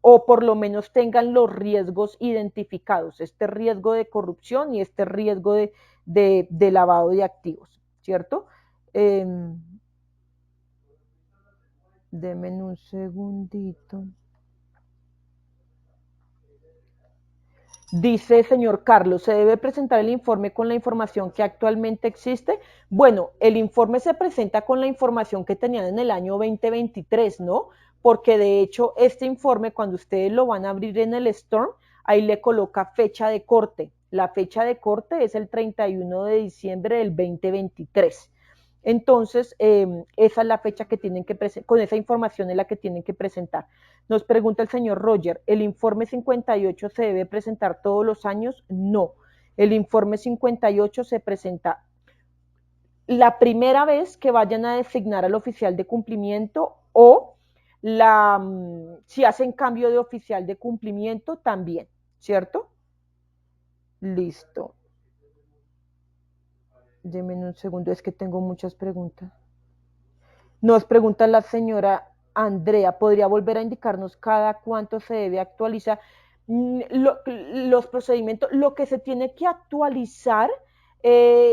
o por lo menos tengan los riesgos identificados, este riesgo de corrupción y este riesgo de lavado de activos, ¿cierto? Denme un segundito. Dice señor Carlos, ¿se debe presentar el informe con la información que actualmente existe? Bueno, el informe se presenta con la información que tenían en el año 2023, ¿no? Porque de hecho este informe, cuando ustedes lo van a abrir en el Storm, ahí le coloca fecha de corte. La fecha de corte es el 31 de diciembre del 2023. Entonces, esa es la fecha que tienen que presentar, con esa información es la que tienen que presentar. Nos pregunta el señor Roger, ¿el informe 58 se debe presentar todos los años? No, el informe 58 se presenta la primera vez que vayan a designar al oficial de cumplimiento o si hacen cambio de oficial de cumplimiento también, ¿cierto? Listo. Denme un segundo, es que tengo muchas preguntas. Nos pregunta la señora Andrea, ¿podría volver a indicarnos cada cuánto se debe actualizar? Los procedimientos, lo que se tiene que actualizar,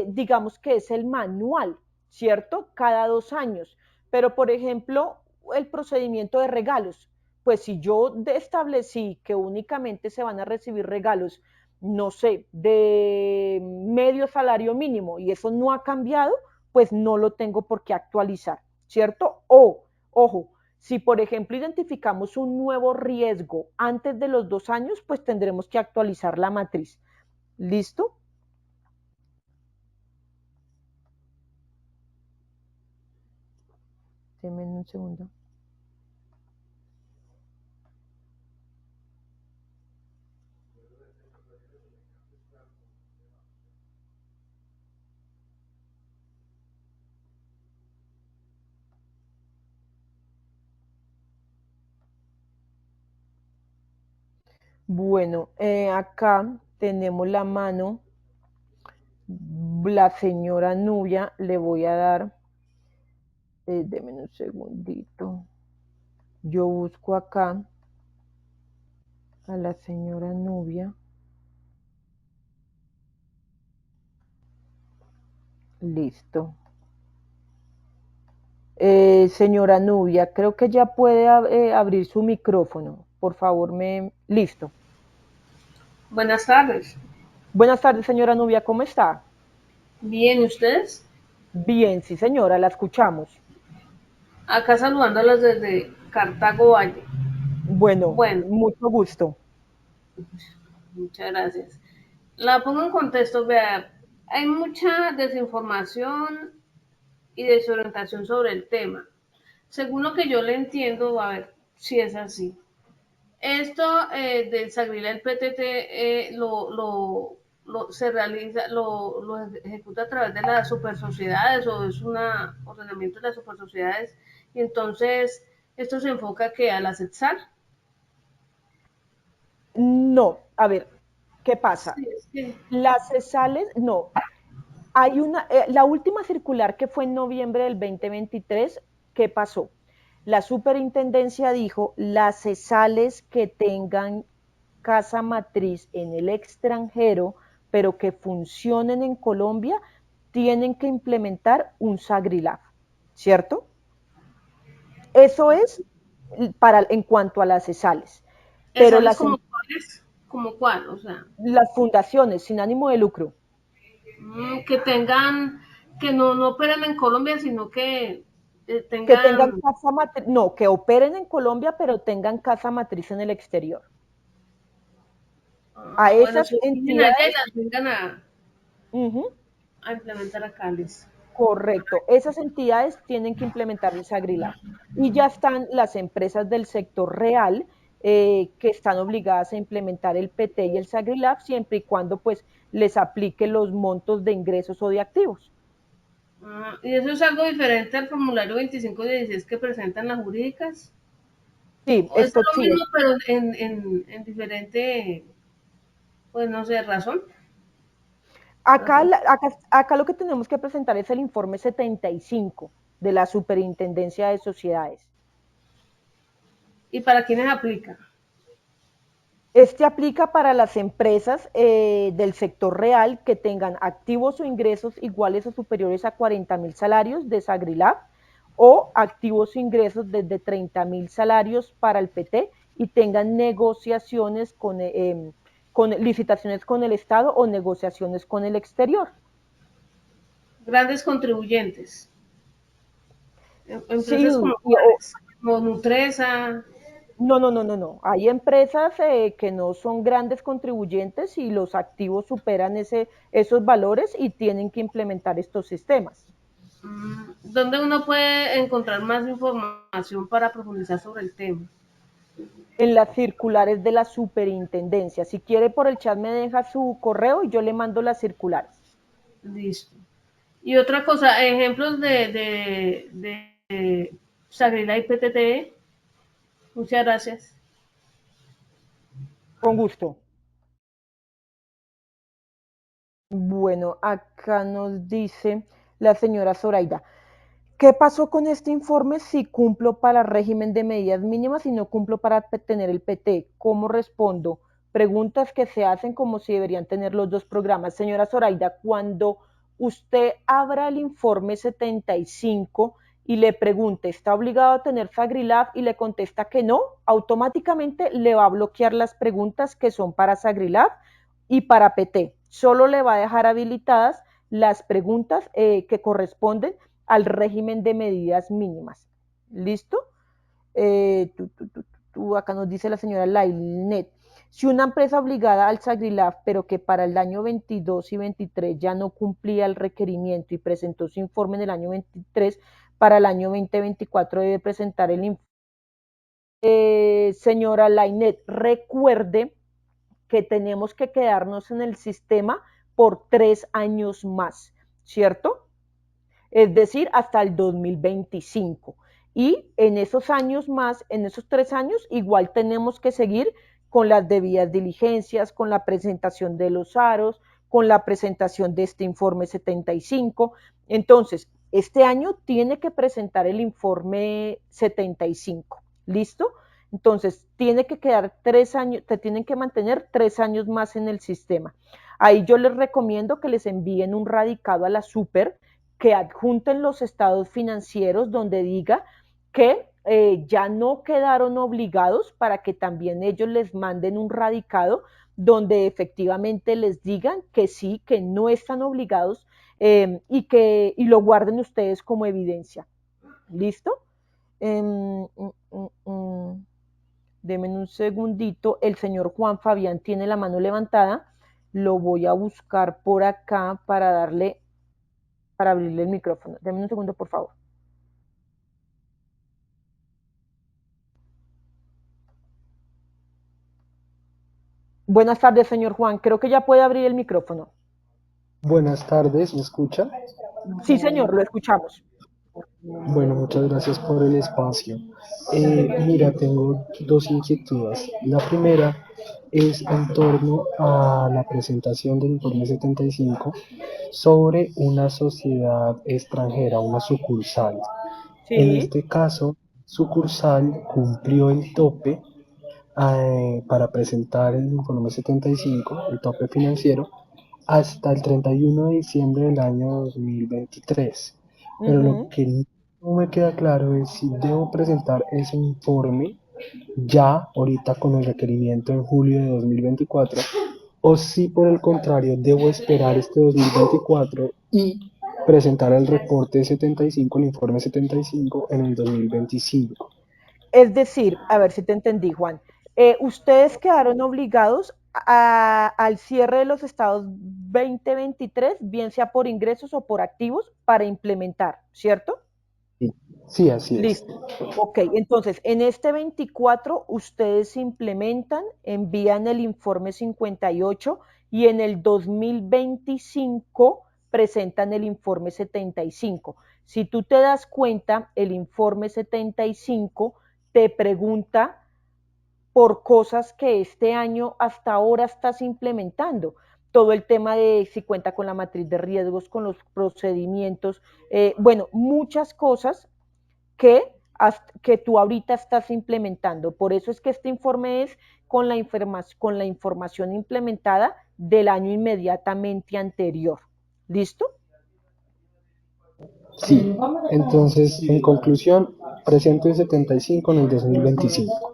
digamos que es el manual, ¿cierto? Cada 2 años. Pero, por ejemplo, el procedimiento de regalos, pues si yo establecí que únicamente se van a recibir regalos, no sé, de medio salario mínimo y eso no ha cambiado, pues no lo tengo por qué actualizar, ¿cierto? O, ojo, si por ejemplo identificamos un nuevo riesgo antes de los 2 años, pues tendremos que actualizar la matriz. ¿Listo? Denme un segundo. Bueno, acá tenemos la mano, la señora Nubia, le voy a dar, denme un segundito, yo busco acá a la señora Nubia, listo. Señora Nubia, creo que ya puede abrir su micrófono, por favor, listo. Buenas tardes. Buenas tardes, señora Nubia, ¿cómo está? Bien, ¿y ustedes? Bien, sí, señora, la escuchamos. Acá saludándolas desde Cartago Valle. Bueno, Bueno, mucho gusto. muchas gracias. La pongo en contexto, vea, hay mucha desinformación y desorientación sobre el tema. Según lo que yo le entiendo, a ver si es así. Esto del Sagrila del PTT se realiza, lo ejecuta a través de las super sociedades o es un ordenamiento de las super sociedades y entonces esto se enfoca que a la CETSAL. No, a ver, ¿qué pasa? Sí, es que Las cesales, no, la última circular que fue en noviembre del 2023, ¿qué pasó? La superintendencia dijo, las cesales que tengan casa matriz en el extranjero, pero que funcionen en Colombia, tienen que implementar un SAGRILAF, ¿cierto? Eso es en cuanto a las cesales. Pero esas como cuáles, como cuál, o sea, las fundaciones sin ánimo de lucro, que tengan, que no operen en Colombia, sino que que tengan tengan, casa matriz, no, que operen en Colombia, pero tengan casa matriz en el exterior. A bueno, esas se origen allá y entidades, las vengan uh-huh, a implementar acá, listo. correcto, esas entidades tienen que implementar el SAGRILAF. Y ya están las empresas del sector real que están obligadas a implementar el PT y el SAGRILAF siempre y cuando pues les aplique los montos de ingresos o de activos. ¿Y eso es algo diferente al formulario 2516 que presentan las jurídicas? Sí, ¿O es esto lo sí mismo es. pero en diferente, pues no sé, razón? Acá, Razón. acá lo que tenemos que presentar es el informe 75 de la Superintendencia de Sociedades. ¿Y para quiénes aplica? Este aplica para las empresas del sector real que tengan activos o ingresos iguales o superiores a 40.000 salarios de Sagrilab o activos o ingresos desde 30.000 salarios para el PT y tengan negociaciones con licitaciones con el Estado o negociaciones con el exterior. Grandes contribuyentes. Sí, Empresas como o, cuáles, como Nutresa. no, no, no, no, no. Hay empresas que no son grandes contribuyentes y los activos superan esos valores y tienen que implementar estos sistemas. ¿Dónde uno puede encontrar más información para profundizar sobre el tema? En las circulares de la superintendencia. Si quiere por el chat me deja su correo y yo le mando las circulares. Listo. Y otra cosa, ejemplos de Sagrila y PTT. Muchas gracias. Con gusto. Bueno, acá nos dice la señora Zoraida. ¿Qué pasó con este informe si cumplo para régimen de medidas mínimas y no cumplo para tener el PT? ¿Cómo respondo? Preguntas que se hacen como si deberían tener los dos programas. Señora Zoraida, cuando usted abra el informe 75 y le pregunte, ¿está obligado a tener Sagrilab? Y le contesta que no, automáticamente le va a bloquear las preguntas que son para Sagrilab y para PT. Solo le va a dejar habilitadas las preguntas que corresponden al régimen de medidas mínimas. ¿Listo? Acá nos dice la señora Lainet. Si una empresa obligada al Sagrilab, pero que para el año 22 y 23 ya no cumplía el requerimiento y presentó su informe en el año 23, para el año 2024 debe presentar el informe. Señora Lainet, recuerde que tenemos que quedarnos en el sistema por 3 años más, ¿cierto? Es decir, hasta el 2025. Y en esos años más, en esos 3 años, igual tenemos que seguir con las debidas diligencias, con la presentación de los aros, con la presentación de este informe 75. Entonces, este año tiene que presentar el informe 75. ¿Listo? Entonces, tiene que quedar 3 años, te tienen que mantener 3 años más en el sistema. Ahí yo les recomiendo que les envíen un radicado a la super, que adjunten los estados financieros donde diga que ya no quedaron obligados, para que también ellos les manden un radicado donde efectivamente les digan que sí, que no están obligados, y lo guarden ustedes como evidencia. ¿Listo? Denme un segundito. El señor Juan Fabián tiene la mano levantada. Lo voy a buscar por acá para abrirle el micrófono. Denme un segundo, por favor. Buenas tardes, señor Juan. Creo que ya puede abrir el micrófono. Buenas tardes, ¿me escucha? Sí, señor, lo escuchamos. Bueno, muchas gracias por el espacio. Mira, tengo dos inquietudes. La primera es en torno a la presentación del informe 75 sobre una sociedad extranjera, una sucursal. En Sí. este caso, sucursal cumplió el tope para presentar el informe 75, el tope financiero, hasta el 31 de diciembre del año 2023. Pero lo que no me queda claro es si debo presentar ese informe ya ahorita con el requerimiento en julio de 2024 o si por el contrario debo esperar este 2024 y presentar el reporte 75, el informe 75 en el 2025. Es decir, a ver si te entendí, Juan. Ustedes quedaron obligados al cierre de los estados 2023, bien sea por ingresos o por activos, para implementar, ¿cierto? Sí, así es. Listo. Ok, entonces en este 24 ustedes implementan, envían el informe 58 y en el 2025 presentan el informe 75. Si tú te das cuenta, el informe 75 te pregunta por cosas que este año hasta ahora estás implementando. Todo el tema de si cuenta con la matriz de riesgos, con los procedimientos, bueno, muchas cosas que tú ahorita estás implementando. Por eso es que este informe es con la información implementada del año inmediatamente anterior. ¿Listo? Sí, entonces en conclusión, presento el 75 en el 2025.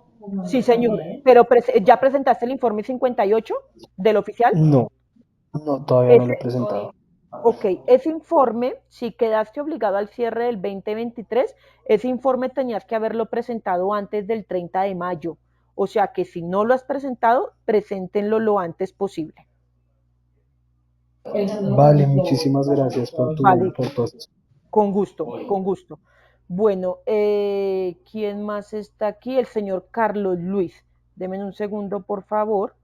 Sí, señor. Pero ¿ya presentaste el informe 58 del oficial? No, no, todavía no lo he presentado. Ok, ese informe, si quedaste obligado al cierre del 2023, ese informe tenías que haberlo presentado antes del 30 de mayo. O sea que si no lo has presentado, preséntenlo lo antes posible. Vale, muchísimas gracias por Vale. por todo esto. Con gusto, con gusto. Bueno, ¿quién más está aquí? El señor Carlos Luis. Deme un segundo, por favor.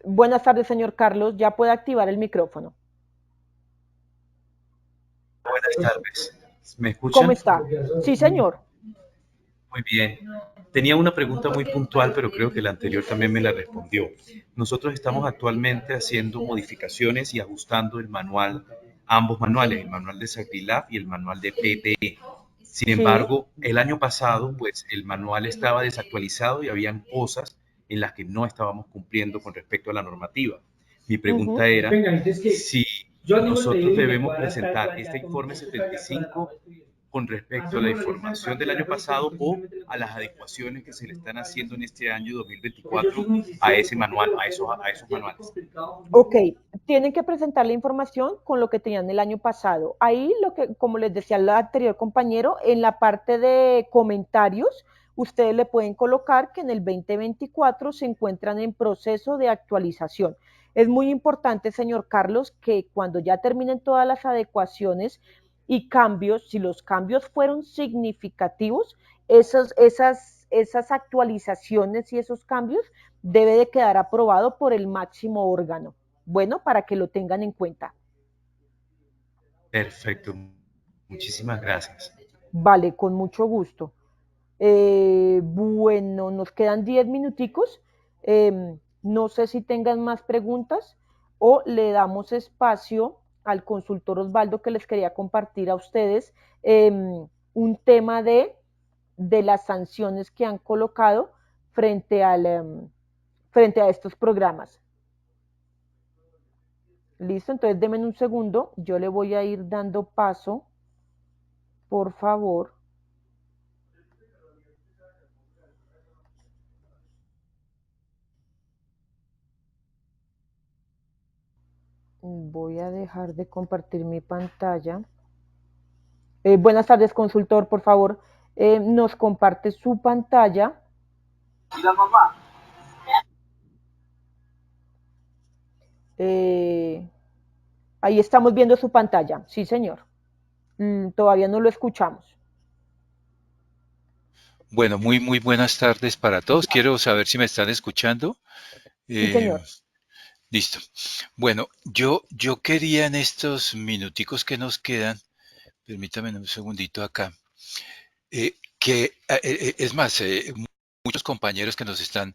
Buenas tardes, señor Carlos. Ya puede activar el micrófono. Buenas tardes. ¿Me ¿Cómo escuchan? está? Sí, señor. Muy bien. Tenía una pregunta muy puntual, pero creo que la anterior también me la respondió. Nosotros estamos actualmente haciendo modificaciones y ajustando el manual, ambos manuales, el manual de Sacrilab y el manual de PPE. Sin Sí. embargo, el año pasado, pues el manual estaba desactualizado y habían cosas en las que no estábamos cumpliendo con respecto a la normativa. Mi pregunta Ujú. era si nosotros debemos presentar este informe 75 con respecto a la información del año pasado o a las adecuaciones que se le están haciendo en este año 2024 a ese manual, a esos manuales. Ok, tienen que presentar la información con lo que tenían el año pasado. Ahí lo que, como les decía el anterior compañero, en la parte de comentarios, ustedes le pueden colocar que en el 2024 se encuentran en proceso de actualización. Es muy importante, señor Carlos, que cuando ya terminen todas las adecuaciones y cambios, si los cambios fueron significativos, esas actualizaciones y esos cambios debe de quedar aprobado por el máximo órgano. Bueno, para que lo tengan en cuenta. Perfecto. Muchísimas gracias. Vale, con mucho gusto. Bueno, nos quedan 10 minuticos. No sé si tengan más preguntas o le damos espacio al consultor Osvaldo que les quería compartir a ustedes un tema de las sanciones que han colocado frente, frente a estos programas. Listo, entonces denme un segundo, yo le voy a ir dando paso, por favor. Voy a dejar de compartir mi pantalla. Buenas tardes, consultor, por favor, nos comparte su pantalla. Eh, ahí estamos viendo su pantalla, sí, señor. Todavía no lo escuchamos. Bueno, muy buenas tardes para todos. Quiero saber si me están escuchando. Sí, Eh, señor. listo. Bueno, yo quería en estos minuticos que nos quedan, permítame un segundito acá, es más, muchos compañeros que nos están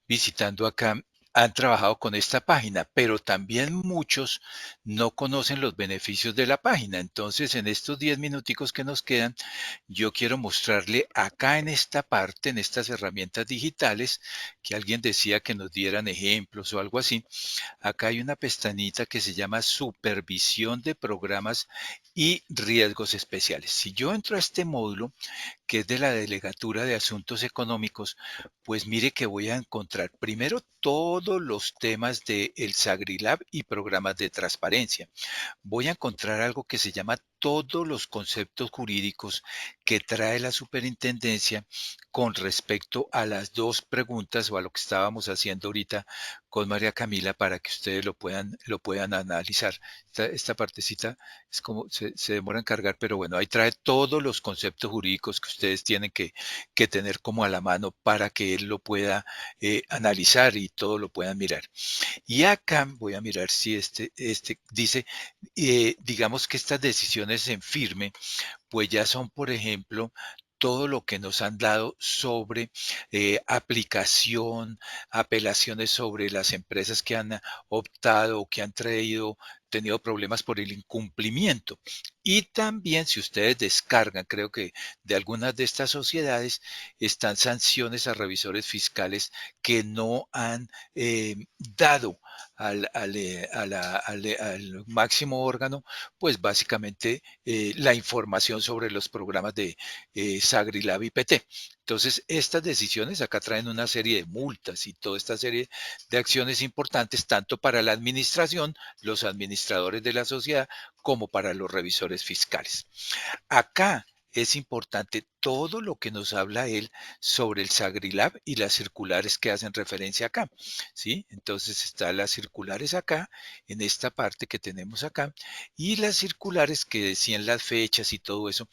visitando acá han trabajado con esta página, pero también muchos no conocen los beneficios de la página. Entonces, en estos 10 minuticos que nos quedan, yo quiero mostrarle acá en esta parte, en estas herramientas digitales, que alguien decía que nos dieran ejemplos o algo así. Acá hay una pestañita que se llama Supervisión de Programas y Riesgos Especiales. Si yo entro a este módulo, que es de la Delegatura de Asuntos Económicos, pues mire que voy a encontrar primero todos los temas del Sagrilab y programas de transparencia. Voy a encontrar algo que se llama todos los conceptos jurídicos que trae la superintendencia con respecto a las dos preguntas o a lo que estábamos haciendo ahorita con María Camila para que ustedes lo puedan analizar. Esta partecita es como se demora en cargar, pero bueno, ahí trae todos los conceptos jurídicos que ustedes tienen que tener como a la mano para que él lo pueda analizar y todo lo puedan mirar. Y acá voy a mirar si este dice, digamos que estas decisiones en firme, pues ya son, por ejemplo, todo lo que nos han dado sobre aplicación, apelaciones sobre las empresas que han optado o que han tenido problemas por el incumplimiento. Y también si ustedes descargan, creo que de algunas de estas sociedades están sanciones a revisores fiscales que no han dado al máximo órgano, pues básicamente la información sobre los programas de Sagrilab y PT. Entonces, estas decisiones acá traen una serie de multas y toda esta serie de acciones importantes, tanto para la administración, los administradores de la sociedad, como para los revisores fiscales. Acá es importante todo lo que nos habla él sobre el Sagrilab y las circulares que hacen referencia acá, ¿sí? Entonces están las circulares acá, en esta parte que tenemos acá, y las circulares que decían las fechas y todo eso.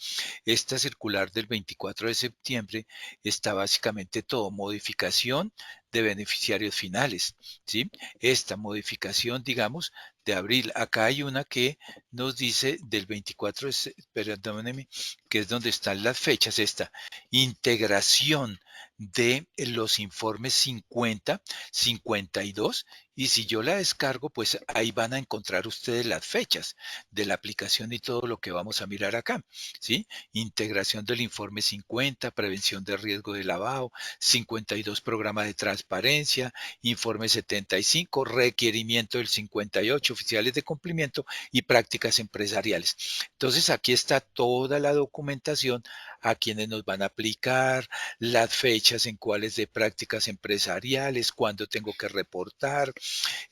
Esta circular del 24 de septiembre está básicamente todo, modificación de beneficiarios finales, ¿sí? Esta modificación, digamos, de abril. Acá hay una que nos dice del 24 de, perdónenme, que es donde están las fechas, esta integración de los informes 50, 52, y si yo la descargo, pues ahí van a encontrar ustedes las fechas de la aplicación y todo lo que vamos a mirar acá, ¿sí? Integración del informe 50, prevención de riesgo de lavado, 52 programa de transparencia, informe 75, requerimiento del 58, oficiales de cumplimiento y prácticas empresariales. Entonces aquí está toda la documentación a quienes nos van a aplicar, las fechas en cuáles de prácticas empresariales, cuándo tengo que reportar,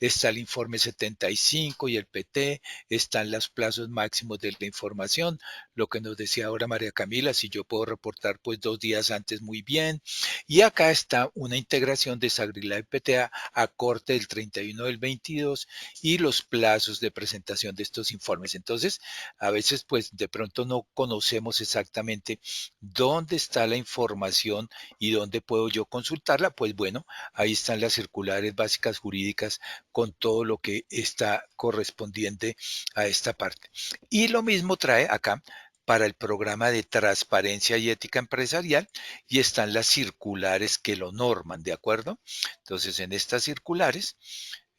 está el informe 75 y el PT, están los plazos máximos de la información, lo que nos decía ahora María Camila, si yo puedo reportar pues 2 días antes, muy bien. Y acá está una integración de Sagrilab y PTA a corte del 31 del 22 y los plazos de presentación de estos informes. Entonces, a veces pues de pronto no conocemos exactamente dónde está la información y dónde puedo yo consultarla. Pues bueno, ahí están las circulares básicas jurídicas con todo lo que está correspondiente a esta parte. Y lo mismo trae acá para el programa de transparencia y ética empresarial y están las circulares que lo norman, ¿de acuerdo? Entonces, en estas circulares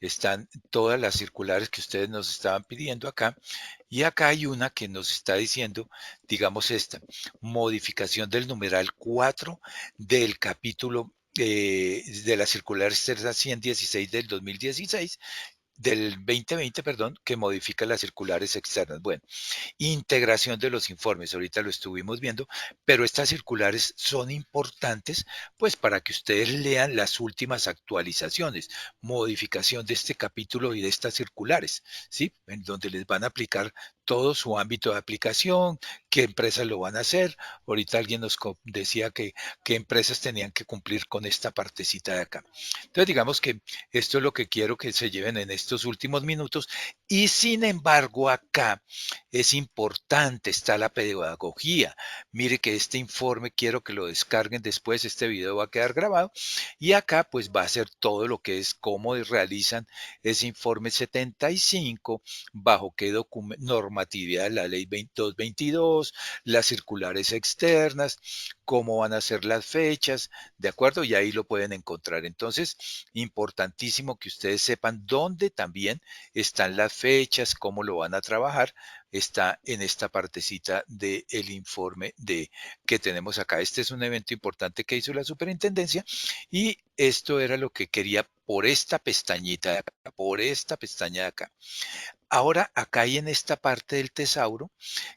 están todas las circulares que ustedes nos estaban pidiendo acá y acá hay una que nos está diciendo, digamos esta, modificación del numeral 4 del capítulo de la circular 116 del 2016, del 2020, perdón, que modifica las circulares externas. Bueno, integración de los informes, ahorita lo estuvimos viendo, pero estas circulares son importantes pues para que ustedes lean las últimas actualizaciones, modificación de este capítulo y de estas circulares, ¿sí? En donde les van a aplicar todo su ámbito de aplicación, qué empresas lo van a hacer. Ahorita alguien nos decía que qué empresas tenían que cumplir con esta partecita de acá. Entonces digamos que esto es lo que quiero que se lleven en estos últimos minutos y sin embargo acá es importante, está la pedagogía. Mire que este informe quiero que lo descarguen después, este video va a quedar grabado y acá pues va a ser todo lo que es cómo realizan ese informe 75, bajo qué normatividad, la ley 222, las circulares externas, cómo van a ser las fechas, ¿de acuerdo? Y ahí lo pueden encontrar. Entonces, importantísimo que ustedes sepan dónde también están las fechas, cómo lo van a trabajar, está en esta partecita del informe que tenemos acá. Este es un evento importante que hizo la superintendencia y esto era lo que quería por esta pestañita de acá, por esta pestaña de acá. Ahora, acá hay en esta parte del tesauro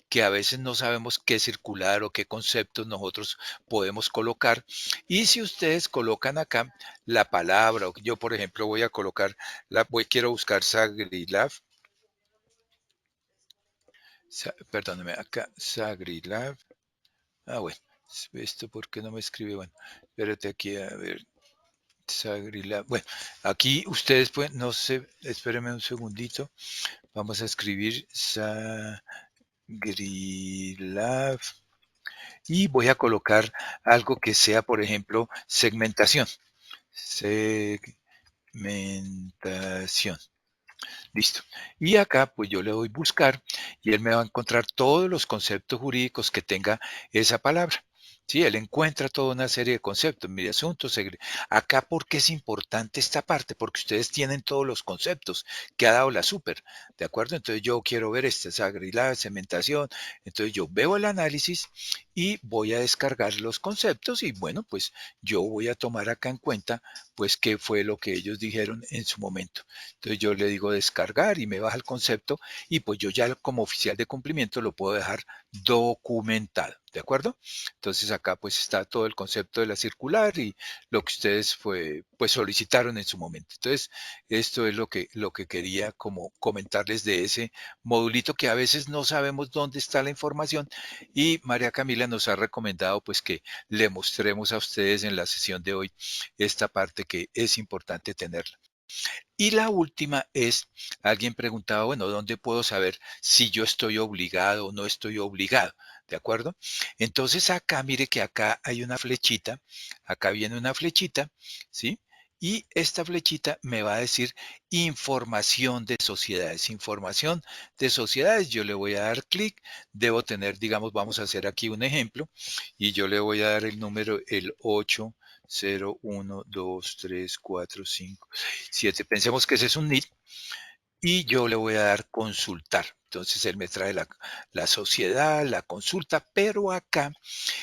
que a veces no sabemos qué circular o qué conceptos nosotros podemos colocar. Y si ustedes colocan acá la palabra, o yo por ejemplo voy a colocar, quiero buscar Sagrilab, perdóneme, acá Sagrilab. Ah, bueno, esto por qué no me escribe, bueno, espérate aquí a ver, Sagrilab. Bueno, aquí ustedes pueden, no sé, espérenme un segundito, vamos a escribir Sagrilab y voy a colocar algo que sea, por ejemplo, segmentación. Segmentación. Listo. Y acá pues yo le doy buscar y él me va a encontrar todos los conceptos jurídicos que tenga esa palabra. Sí, él encuentra toda una serie de conceptos, mire, asuntos. Acá, ¿por qué es importante esta parte? Porque ustedes tienen todos los conceptos que ha dado la super, ¿de acuerdo? Entonces yo quiero ver esta sagrilidad, cementación. Entonces yo veo el análisis y voy a descargar los conceptos y bueno, pues yo voy a tomar acá en cuenta pues qué fue lo que ellos dijeron en su momento. Entonces yo le digo descargar y me baja el concepto y pues yo ya como oficial de cumplimiento lo puedo dejar documentado. ¿de acuerdo? Entonces acá pues está todo el concepto de la circular y lo que ustedes pues solicitaron en su momento. Entonces, esto es lo que quería como comentarles de ese modulito que a veces no sabemos dónde está la información y María Camila nos ha recomendado pues que le mostremos a ustedes en la sesión de hoy esta parte que es importante tenerla. Y la última es, alguien preguntaba, bueno, ¿dónde puedo saber si yo estoy obligado o no estoy obligado? ¿De acuerdo? Entonces acá, mire que acá hay una flechita, acá viene una flechita, ¿sí? Y esta flechita me va a decir información de sociedades. Información de sociedades, yo le voy a dar clic, debo tener, digamos, vamos a hacer aquí un ejemplo, y yo le voy a dar el número, el 8, 0, 1, 2, 3, 4, 5, 7. Pensemos que ese es un NID y yo le voy a dar consultar. Entonces él me trae la sociedad, la consulta, pero acá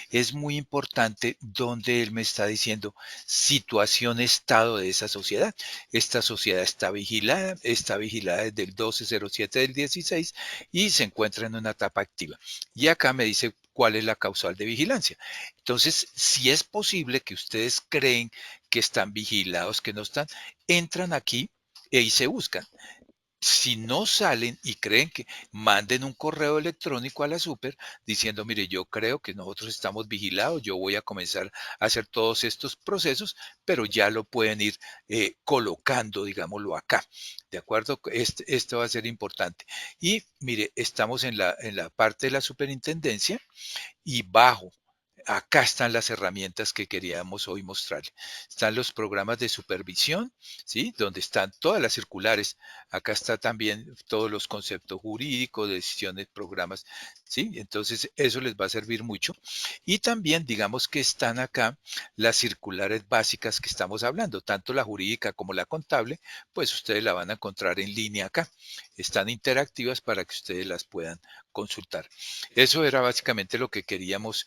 es muy importante donde él me está diciendo situación, estado de esa sociedad. Esta sociedad está vigilada desde el 12/07 del 16 y se encuentra en una etapa activa. Y acá me dice cuál es la causal de vigilancia. Entonces, si es posible que ustedes creen que están vigilados, que no están, entran aquí y ahí se buscan. Si no salen y creen que manden un correo electrónico a la super diciendo, mire, yo creo que nosotros estamos vigilados, yo voy a comenzar a hacer todos estos procesos, pero ya lo pueden ir colocando, digámoslo acá. ¿De acuerdo? Esto va a ser importante. Y mire, estamos en la parte de la superintendencia y bajo. Acá están las herramientas que queríamos hoy mostrarle. Están los programas de supervisión, ¿sí? Donde están todas las circulares. Acá está también todos los conceptos jurídicos, decisiones, programas, ¿sí? Entonces, eso les va a servir mucho. Y también, digamos que están acá las circulares básicas que estamos hablando, tanto la jurídica como la contable, pues ustedes la van a encontrar en línea acá. Están interactivas para que ustedes las puedan consultar. Eso era básicamente lo que queríamos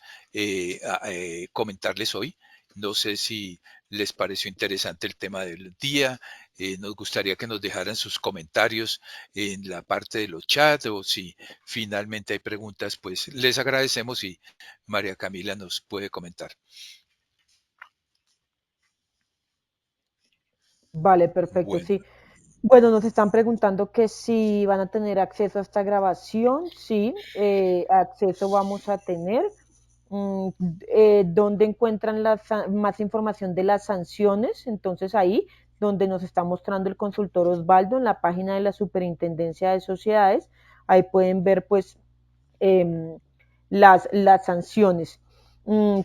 comentarles hoy. No sé si les pareció interesante el tema del día. Nos gustaría que nos dejaran sus comentarios en la parte de los chats o si finalmente hay preguntas, pues les agradecemos y María Camila nos puede comentar. Vale, perfecto, Bueno, sí. Bueno, nos están preguntando que si van a tener acceso a esta grabación. Sí, acceso vamos a tener. Mm, ¿Dónde encuentran más información de las sanciones? Entonces ahí, donde nos está mostrando el consultor Osvaldo, en la página de la Superintendencia de Sociedades, ahí pueden ver pues eh, las sanciones.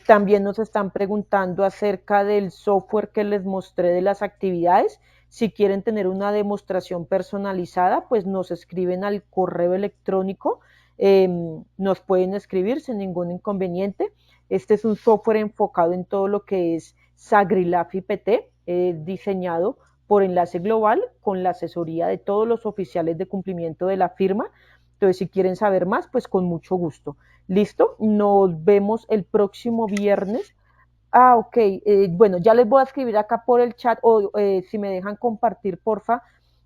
También nos están preguntando acerca del software que les mostré de las actividades. Si quieren tener una demostración personalizada, pues nos escriben al correo electrónico, nos pueden escribir sin ningún inconveniente. Este es un software enfocado en todo lo que es Sagrilaf IPT, diseñado por Enlace Global con la asesoría de todos los oficiales de cumplimiento de la firma. Entonces, si quieren saber más, pues con mucho gusto. ¿Listo? Nos vemos el próximo viernes. Ok. Bueno, ya les voy a escribir acá por el chat o si me dejan compartir, porfa,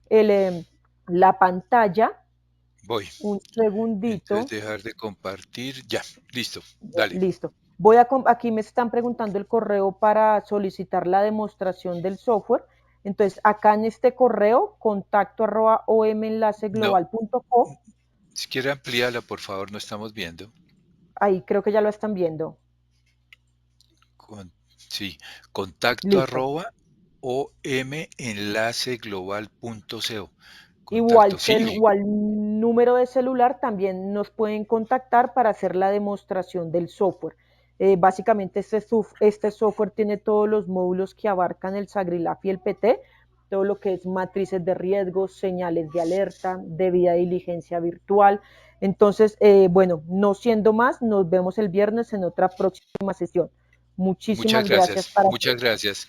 el, la pantalla. voy. Un segundito. Entonces dejar de compartir. Ya, listo. Dale. Listo. Aquí me están preguntando el correo para solicitar la demostración del software. Entonces, acá en este correo, No, contacto@omenlaceglobal.co. si quiere amplíala, por favor, no estamos viendo. Ahí creo que ya lo están viendo. Sí, contacto Listo. arroba omenlaceglobal.co. Igual, Contacto, sí. igual número de celular también nos pueden contactar para hacer la demostración del software. Básicamente este software tiene todos los módulos que abarcan el Sagrilaf y el PT, todo lo que es matrices de riesgos, señales de alerta, debida diligencia virtual. Entonces, bueno, no siendo más, nos vemos el viernes en otra próxima sesión. Muchas Muchísimas gracias gracias. para Muchas gracias.